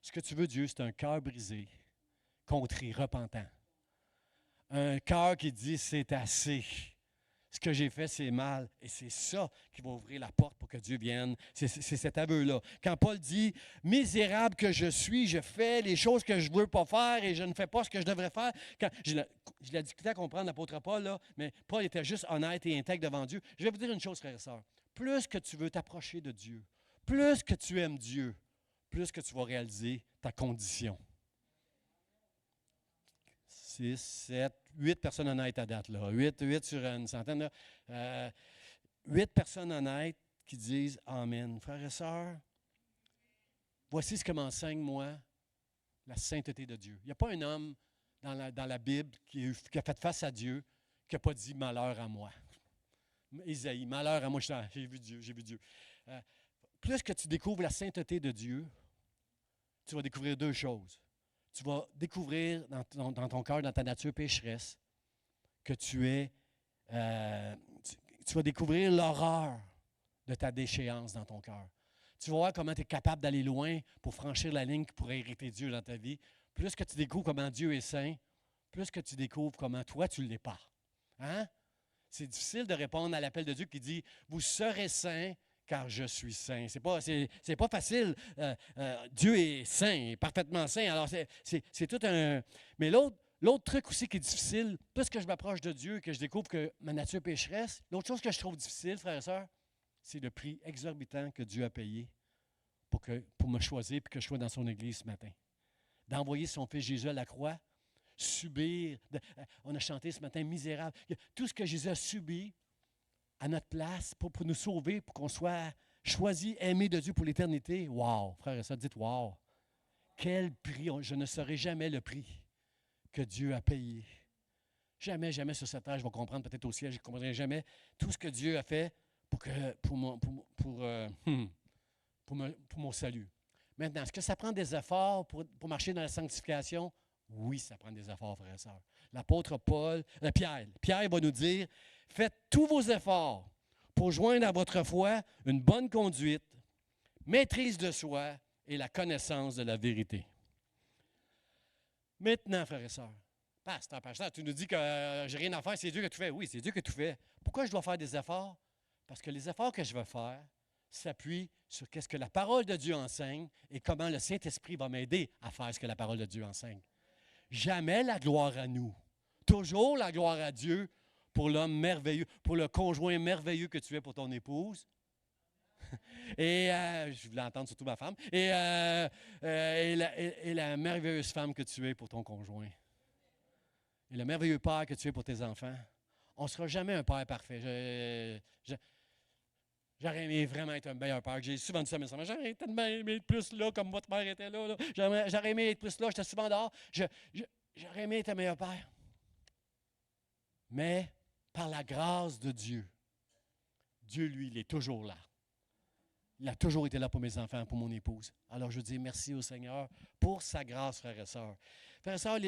Ce que tu veux, Dieu, c'est un cœur brisé, contrit, repentant. Un cœur qui dit, c'est assez. Ce que j'ai fait, c'est mal. Et c'est ça qui va ouvrir la porte pour que Dieu vienne. C'est cet aveu-là. Quand Paul dit, misérable que je suis, je fais les choses que je ne veux pas faire et je ne fais pas ce que je devrais faire. Je l'ai difficulté à comprendre, l'apôtre Paul, là, mais Paul était juste honnête et intègre devant Dieu. Je vais vous dire une chose, frères et sœurs. Plus que tu veux t'approcher de Dieu, plus que tu aimes Dieu, plus que tu vas réaliser ta condition. 6, 7, 8 personnes honnêtes à date, là. 8 sur une centaine. 8 personnes honnêtes qui disent Amen. Frères et sœurs, voici ce que m'enseigne, moi, la sainteté de Dieu. Il n'y a pas un homme dans la Bible qui a fait face à Dieu qui n'a pas dit malheur à moi. Isaïe, malheur à moi, j'ai vu Dieu. Plus que tu découvres la sainteté de Dieu, tu vas découvrir deux choses. Tu vas découvrir dans ton cœur, dans ta nature pécheresse, que tu vas découvrir l'horreur de ta déchéance dans ton cœur. Tu vas voir comment tu es capable d'aller loin pour franchir la ligne qui pourrait hériter Dieu dans ta vie. Plus que tu découvres comment Dieu est saint, plus que tu découvres comment toi, tu ne l'es pas. Hein? C'est difficile de répondre à l'appel de Dieu qui dit « Vous serez saints, car je suis saint ». C'est pas facile. Dieu est saint, parfaitement saint. Alors, c'est tout un... Mais l'autre truc aussi qui est difficile, plus que je m'approche de Dieu, que je découvre que ma nature pécheresse, l'autre chose que je trouve difficile, frères et sœurs, c'est le prix exorbitant que Dieu a payé pour me choisir et que je sois dans son Église ce matin. D'envoyer son Fils Jésus à la croix, subir... on a chanté ce matin « Misérable ». Tout ce que Jésus a subi à notre place pour nous sauver, pour qu'on soit choisi, aimé de Dieu pour l'éternité. Wow, frères et sœurs, dites wow. Quel prix, je ne saurai jamais le prix que Dieu a payé. Jamais sur cette terre, je vais comprendre, peut-être au ciel, je ne comprendrai jamais tout ce que Dieu a fait pour mon salut. Maintenant, est-ce que ça prend des efforts pour marcher dans la sanctification? Oui, ça prend des efforts, frères et sœurs. L'apôtre Pierre va nous dire, faites tous vos efforts pour joindre à votre foi une bonne conduite, maîtrise de soi et la connaissance de la vérité. Maintenant, frères et sœurs, pasteur, tu nous dis que j'ai rien à faire, c'est Dieu qui tout fait. Oui, c'est Dieu qui tout fait. Pourquoi je dois faire des efforts? Parce que les efforts que je vais faire s'appuient sur ce que la parole de Dieu enseigne et comment le Saint-Esprit va m'aider à faire ce que la parole de Dieu enseigne. Jamais la gloire à nous. Toujours la gloire à Dieu pour l'homme merveilleux, pour le conjoint merveilleux que tu es pour ton épouse. Et je voulais entendre surtout ma femme. Et la merveilleuse femme que tu es pour ton conjoint. Et le merveilleux père que tu es pour tes enfants. On ne sera jamais un père parfait. J'aurais aimé vraiment être un meilleur père. J'ai souvent dit ça à mes enfants. J'aurais tellement aimé être plus là, comme votre père était là. J'aurais aimé être plus là. J'étais souvent dehors. J'aurais aimé être un meilleur père. Mais, par la grâce de Dieu, Dieu, lui, il est toujours là. Il a toujours été là pour mes enfants, pour mon épouse. Alors, je dis merci au Seigneur pour sa grâce, frères et sœurs. Frères et sœurs,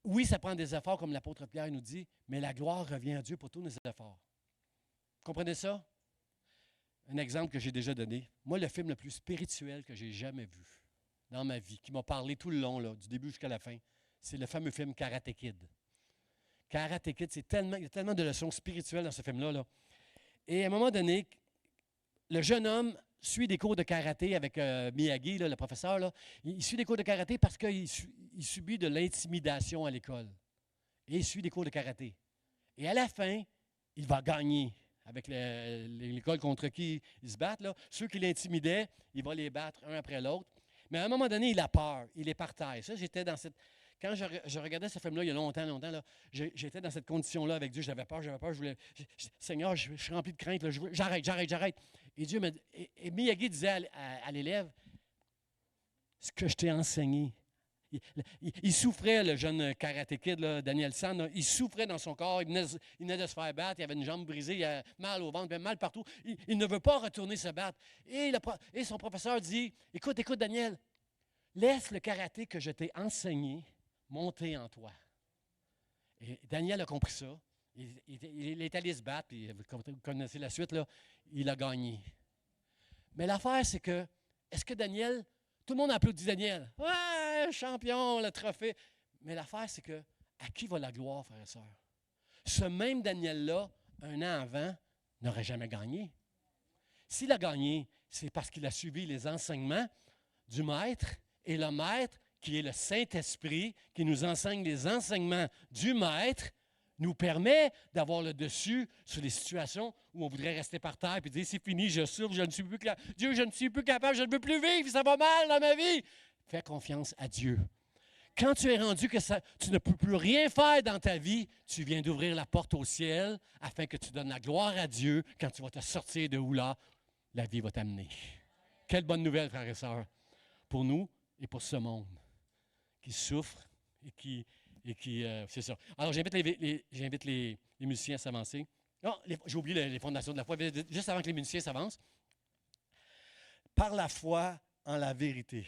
oui, ça prend des efforts, comme l'apôtre Pierre nous dit, mais la gloire revient à Dieu pour tous nos efforts. Vous comprenez ça? Un exemple que j'ai déjà donné. Moi, le film le plus spirituel que j'ai jamais vu dans ma vie, qui m'a parlé tout le long, là, du début jusqu'à la fin, c'est le fameux film Karate Kid. Karate Kid, il y a tellement de leçons spirituelles dans ce film-là. Là. Et à un moment donné, le jeune homme suit des cours de karaté avec Miyagi, là, le professeur. Là. Il suit des cours de karaté parce qu'il subit de l'intimidation à l'école. Et il suit des cours de karaté. Et à la fin, il va gagner avec l'école contre qui ils se battent, là. Ceux qui l'intimidaient, il va les battre un après l'autre. Mais à un moment donné, il a peur, il est par terre. Ça, j'étais dans cette... Quand je regardais ce film-là, il y a longtemps, là, j'étais dans cette condition-là avec Dieu. J'avais peur, je voulais... Seigneur, je suis rempli de crainte, là, j'arrête. Et Dieu me... Et Miyagi disait à l'élève, ce que je t'ai enseigné. Il souffrait, le jeune karaté kid, là, Daniel San, là, il souffrait dans son corps, il venait de se faire battre, il avait une jambe brisée, il avait mal au ventre, mal partout. Il ne veut pas retourner se battre. Et son professeur dit, écoute, Daniel, laisse le karaté que je t'ai enseigné monter en toi. Et Daniel a compris ça. Il est allé se battre, puis vous connaissez la suite, là, il a gagné. Mais l'affaire, c'est que, est-ce que Daniel... Tout le monde applaudit Daniel. Ouais, champion, le trophée. Mais l'affaire, c'est que, à qui va la gloire, frères et sœurs? Ce même Daniel-là, un an avant, n'aurait jamais gagné. S'il a gagné, c'est parce qu'il a suivi les enseignements du Maître, et le Maître, qui est le Saint-Esprit, qui nous enseigne les enseignements du Maître, nous permet d'avoir le dessus sur les situations où on voudrait rester par terre et dire, c'est fini, je souffre, je ne suis plus capable. Dieu, je ne suis plus capable, je ne veux plus vivre, ça va mal dans ma vie. Fais confiance à Dieu. Quand tu es rendu que tu ne peux plus rien faire dans ta vie, tu viens d'ouvrir la porte au ciel afin que tu donnes la gloire à Dieu quand tu vas te sortir de où là, la vie va t'amener. Quelle bonne nouvelle, frères et sœurs, pour nous et pour ce monde qui souffre et qui c'est ça. Alors, j'invite les musiciens à s'avancer. Non, j'ai oublié les fondations de la foi. Juste avant que les musiciens s'avancent. Par la foi en la vérité.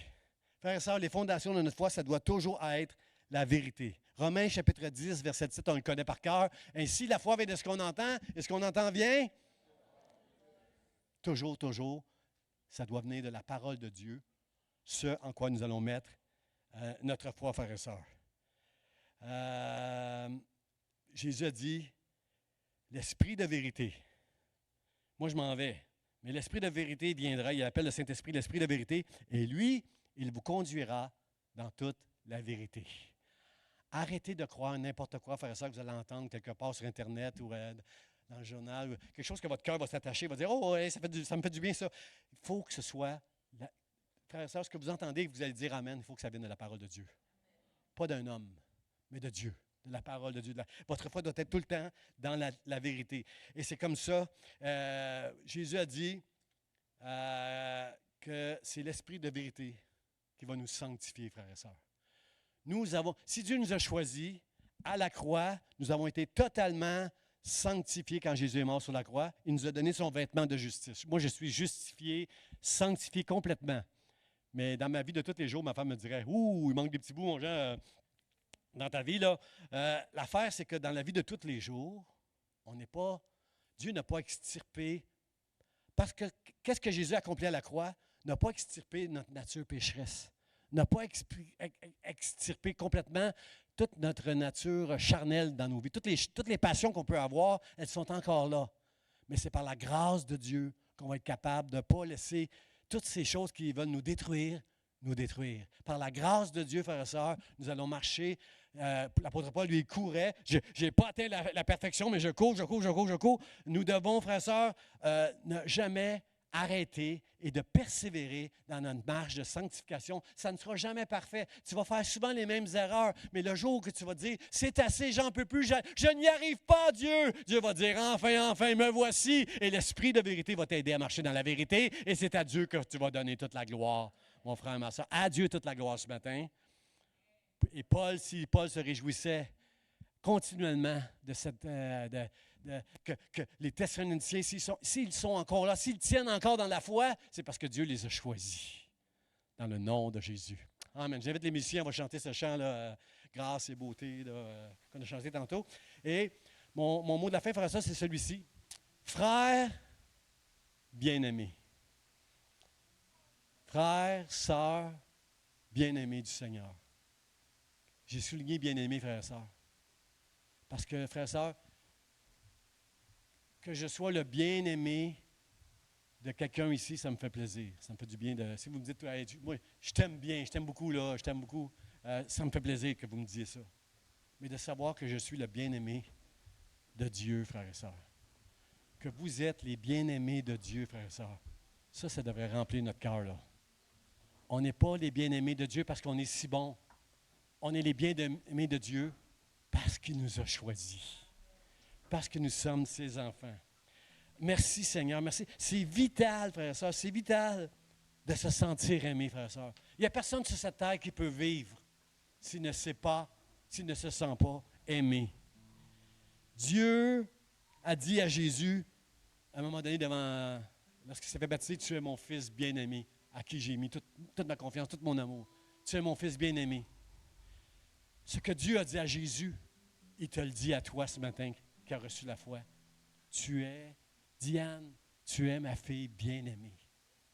Frères et sœurs, les fondations de notre foi, ça doit toujours être la vérité. Romains chapitre 10, verset 7, on le connaît par cœur. Ainsi, la foi vient de ce qu'on entend. Et ce qu'on entend vient? Toujours, ça doit venir de la parole de Dieu, ce en quoi nous allons mettre notre foi, frères et sœurs. Jésus a dit, l'esprit de vérité. Moi, je m'en vais. Mais l'esprit de vérité viendra. Il appelle le Saint-Esprit l'esprit de vérité. Et lui, il vous conduira dans toute la vérité. Arrêtez de croire n'importe quoi, frère et sœur, que vous allez entendre quelque part sur Internet ou dans le journal. Ou quelque chose que votre cœur va s'attacher, va dire, oh, ouais, ça me fait du bien, ça. Il faut que ce soit, frère et sœur, ce que vous entendez, que vous allez dire Amen, il faut que ça vienne de la parole de Dieu. Pas d'un homme, mais de Dieu, de la parole de Dieu. Votre foi doit être tout le temps dans la vérité. Et c'est comme ça, Jésus a dit que c'est l'esprit de vérité qui va nous sanctifier, frères et sœurs. Si Dieu nous a choisis à la croix, nous avons été totalement sanctifiés quand Jésus est mort sur la croix. Il nous a donné son vêtement de justice. Moi, je suis justifié, sanctifié complètement. Mais dans ma vie de tous les jours, ma femme me dirait, « Ouh, il manque des petits bouts, mon Jean. » Dans ta vie, là, l'affaire, c'est que dans la vie de tous les jours, Dieu n'a pas extirpé, parce que qu'est-ce que Jésus a accompli à la croix? N'a pas extirpé notre nature pécheresse, n'a pas extirpé complètement toute notre nature charnelle dans nos vies. Toutes les passions qu'on peut avoir, elles sont encore là. Mais c'est par la grâce de Dieu qu'on va être capable de ne pas laisser toutes ces choses qui veulent nous détruire. Par la grâce de Dieu, frères et sœurs, nous allons marcher. L'apôtre Paul, lui, il courait. Je n'ai pas atteint la perfection, mais je cours. Nous devons, frères et sœurs, ne jamais arrêter et de persévérer dans notre marche de sanctification. Ça ne sera jamais parfait. Tu vas faire souvent les mêmes erreurs, mais le jour que tu vas dire, c'est assez, j'en peux plus, je n'y arrive pas, Dieu. Dieu va dire, enfin, me voici. Et l'esprit de vérité va t'aider à marcher dans la vérité. Et c'est à Dieu que tu vas donner toute la gloire. Mon frère et ma soeur, à Dieu toute la gloire ce matin. Et si Paul se réjouissait continuellement de cette, que les Thessaloniciens, s'ils sont encore là, s'ils tiennent encore dans la foi, c'est parce que Dieu les a choisis dans le nom de Jésus. Amen. J'invite les musiciens, on va chanter ce chant-là, grâce et beauté, qu'on a chanté tantôt. Et mon mot de la fin, frère, ça, c'est celui-ci. Frères bien-aimés. Frères, sœurs, bien-aimés du Seigneur. J'ai souligné bien-aimés, frères et sœurs. Parce que, frères et sœurs, que je sois le bien-aimé de quelqu'un ici, ça me fait plaisir. Ça me fait du bien. Si vous me dites, hey, moi, je t'aime bien, je t'aime beaucoup, ça me fait plaisir que vous me disiez ça. Mais de savoir que je suis le bien-aimé de Dieu, frères et sœurs. que vous êtes les bien-aimés de Dieu, frères et sœurs. Ça devrait remplir notre cœur, là. On n'est pas les bien-aimés de Dieu parce qu'on est si bon. On est les bien-aimés de Dieu parce qu'il nous a choisis. Parce que nous sommes ses enfants. Merci, Seigneur, merci. C'est vital, frères et sœurs, c'est vital de se sentir aimé, frères et sœurs. Il n'y a personne sur cette terre qui peut vivre s'il ne sait pas, s'il ne se sent pas aimé. Dieu a dit à Jésus, à un moment donné, lorsqu'il s'est fait baptiser, tu es mon fils bien-aimé, à qui j'ai mis toute ma confiance, tout mon amour. Tu es mon fils bien-aimé. Ce que Dieu a dit à Jésus, il te le dit à toi ce matin, qui a reçu la foi. Tu es, Diane, tu es ma fille bien-aimée.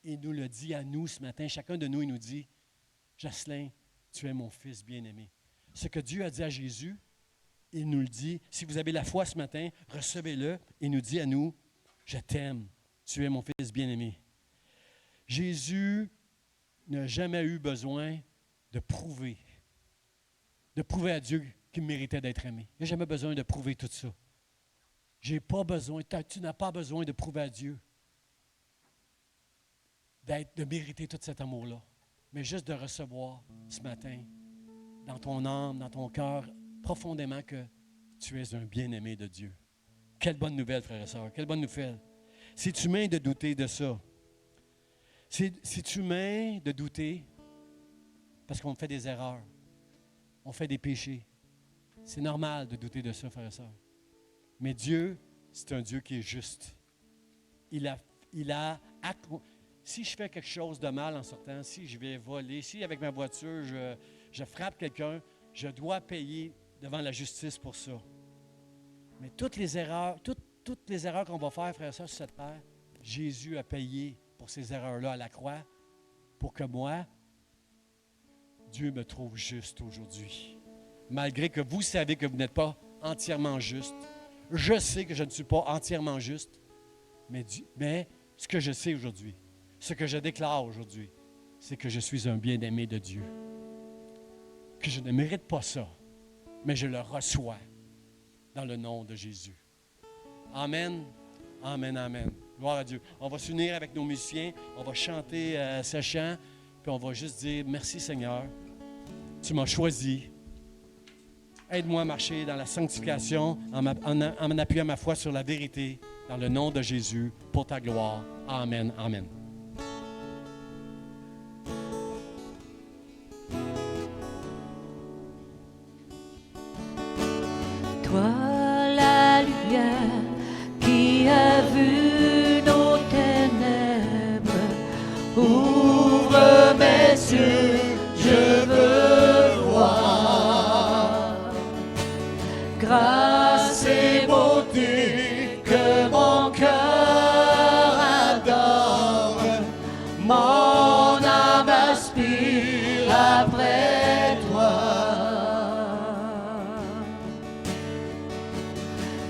Il nous le dit à nous ce matin. Chacun de nous, il nous dit, Jocelyn, tu es mon fils bien-aimé. Ce que Dieu a dit à Jésus, il nous le dit. Si vous avez la foi ce matin, recevez-le. Il nous dit à nous, je t'aime, tu es mon fils bien-aimé. Jésus n'a jamais eu besoin de prouver à Dieu qu'il méritait d'être aimé. Il n'a jamais besoin de prouver tout ça. J'ai pas besoin, tu n'as pas besoin de prouver à Dieu de mériter tout cet amour-là, mais juste de recevoir ce matin, dans ton âme, dans ton cœur, profondément que tu es un bien-aimé de Dieu. Quelle bonne nouvelle, frères et sœurs, quelle bonne nouvelle. C'est humain de douter de ça. C'est humain de douter parce qu'on fait des erreurs, on fait des péchés. C'est normal de douter de ça, frères et sœurs. Mais Dieu, c'est un Dieu qui est juste. Si je fais quelque chose de mal en sortant, si je vais voler, si avec ma voiture, je frappe quelqu'un, je dois payer devant la justice pour ça. Mais toutes les erreurs qu'on va faire, frères et sœurs, sur cette terre, Jésus a payé pour ces erreurs-là à la croix, pour que moi, Dieu me trouve juste aujourd'hui. Malgré que vous savez que vous n'êtes pas entièrement juste. Je sais que je ne suis pas entièrement juste, mais ce que je sais aujourd'hui, ce que je déclare aujourd'hui, c'est que je suis un bien-aimé de Dieu. Que je ne mérite pas ça, mais je le reçois dans le nom de Jésus. Amen, amen, amen. Gloire à Dieu. On va s'unir avec nos musiciens, on va chanter ce chant, puis on va juste dire merci Seigneur, tu m'as choisi. Aide-moi à marcher dans la sanctification en appuyant ma foi sur la vérité, dans le nom de Jésus, pour ta gloire. Amen, amen. Toi, la lumière qui a vu nos ténèbres, ouvre mes yeux, je veux voir. Grâce et beauté que mon cœur adore, mon âme aspire après toi.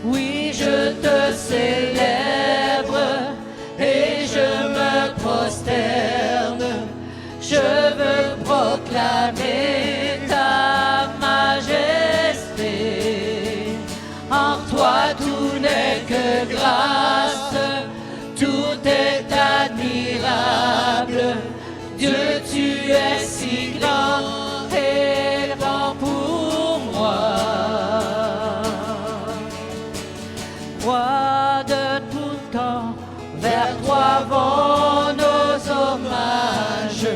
Oui, je te célèbre et je me prosterne. Je veux proclamer ta majesté. En toi tout n'est que grâce, tout est admirable. Dieu, tu es si grand et bon pour moi. Roi de tout temps, vers toi vont nos hommages,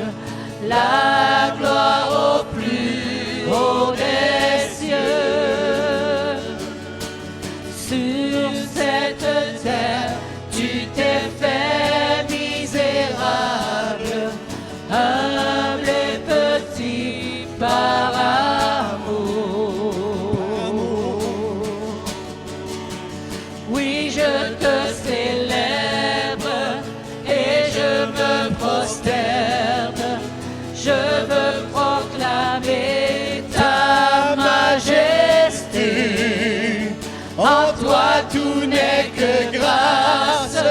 la gloire au plus haut des cieux. Sur cette terre, tu t'es fait misérable, humble et petit par amour. Oui, je te célèbre et je me prosterne. Je veux proclamer ta majesté. En toi tout n'est que grâce,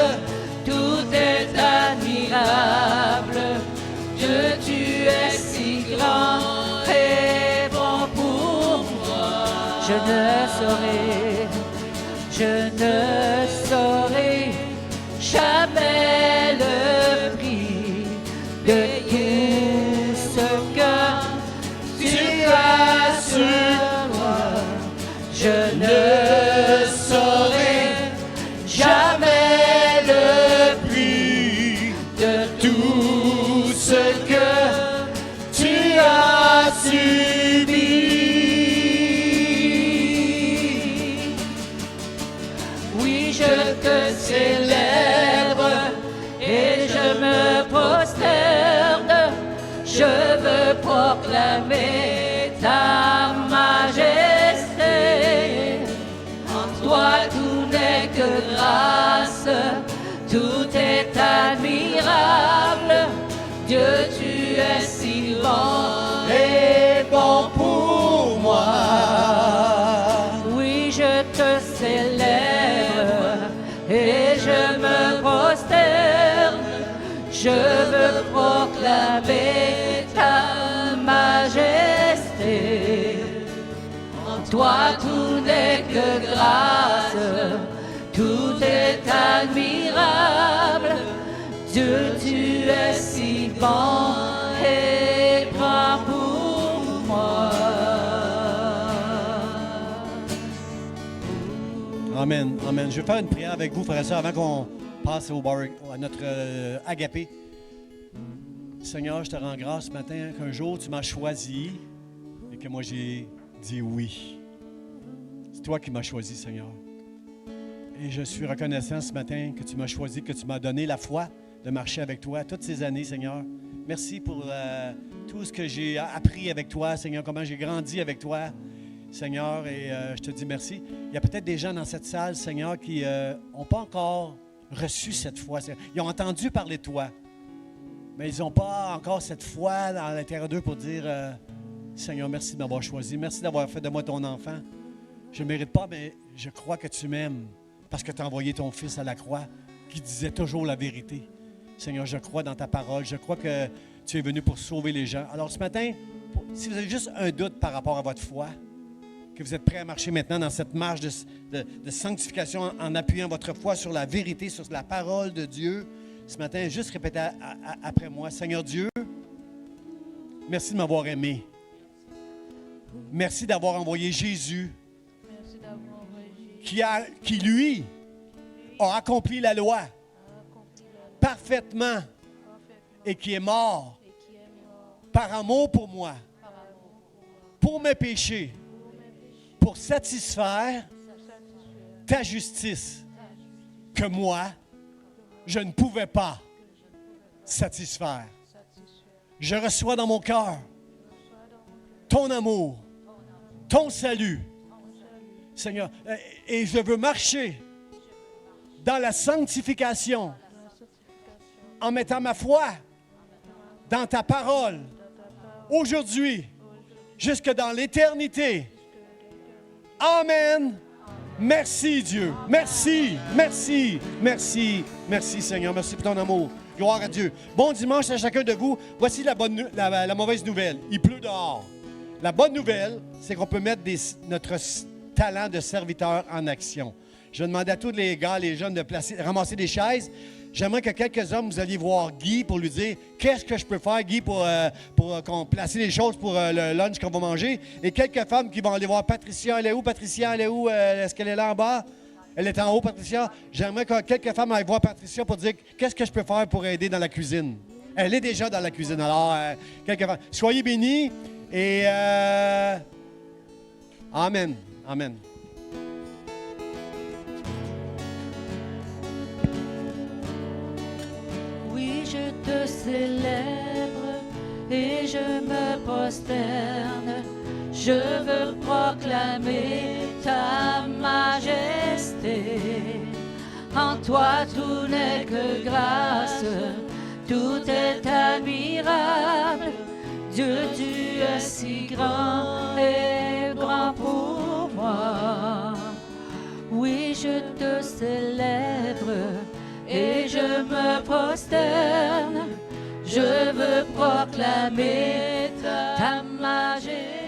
tout est admirable. Dieu, tu es si grand et bon pour moi. Je ne saurais veux proclamer ta majesté. En toi tout n'est que grâce, tout est admirable. Dieu, tu es si bon et bon pour moi. Oui, je te célèbre et je me prosterne. Je veux proclamer ta majesté. En toi tout n'est que grâce, tout est admirable. Dieu, tu es si bon et grand pour moi. Amen, amen. Je vais faire une prière avec vous, frères et sœurs, avant qu'on passe à notre agapé. Seigneur, je te rends grâce ce matin qu'un jour tu m'as choisi et que moi j'ai dit oui. C'est toi qui m'as choisi, Seigneur. Et je suis reconnaissant ce matin que tu m'as choisi, que tu m'as donné la foi de marcher avec toi toutes ces années, Seigneur. Merci pour tout ce que j'ai appris avec toi, Seigneur, comment j'ai grandi avec toi, Seigneur, et je te dis merci. Il y a peut-être des gens dans cette salle, Seigneur, qui n'ont pas encore reçu cette foi. Ils ont entendu parler de toi, mais ils n'ont pas encore cette foi à l'intérieur d'eux pour dire Seigneur, merci de m'avoir choisi, merci d'avoir fait de moi ton enfant. Je ne mérite pas, mais je crois que tu m'aimes parce que tu as envoyé ton Fils à la croix qui disait toujours la vérité. Seigneur, je crois dans ta parole. Je crois que tu es venu pour sauver les gens. Alors ce matin, si vous avez juste un doute par rapport à votre foi, que vous êtes prêt à marcher maintenant dans cette marche de sanctification en appuyant votre foi sur la vérité, sur la parole de Dieu, ce matin, juste répétez après moi. Seigneur Dieu, merci de m'avoir aimé. Merci d'avoir envoyé Jésus, qui lui, a accompli la loi parfaitement et qui est mort par amour pour moi, pour mes péchés, pour satisfaire ta justice que moi, je ne pouvais pas satisfaire. Je reçois dans mon cœur ton amour, ton salut, Seigneur, et je veux marcher dans la sanctification en mettant ma foi dans ta parole aujourd'hui jusque dans l'éternité. Amen. Merci Dieu. Merci, merci, merci, merci Seigneur. Merci pour ton amour. Gloire à Dieu. Bon dimanche à chacun de vous. Voici la mauvaise nouvelle. Il pleut dehors. La bonne nouvelle, c'est qu'on peut mettre notre talent de serviteur en action. Je vais demander à tous les gars, les jeunes, de ramasser des chaises. J'aimerais que quelques hommes, vous alliez voir Guy pour lui dire « Qu'est-ce que je peux faire, Guy, pour qu'on placer les choses pour le lunch qu'on va manger? » Et quelques femmes qui vont aller voir Patricia. Elle est où, Patricia? Elle est où? Est-ce qu'elle est là en bas? Elle est en haut, Patricia. J'aimerais que quelques femmes aillent voir Patricia pour dire « Qu'est-ce que je peux faire pour aider dans la cuisine? » Elle est déjà dans la cuisine. Alors, quelques femmes. Soyez bénis et... Amen. Amen. Je te célèbre et je me prosterne. Je veux proclamer ta majesté. En toi tout n'est que grâce, tout est admirable. Dieu, tu es si grand et grand pour moi. Oui, je te célèbre et je me prosterne, je veux proclamer ta majesté.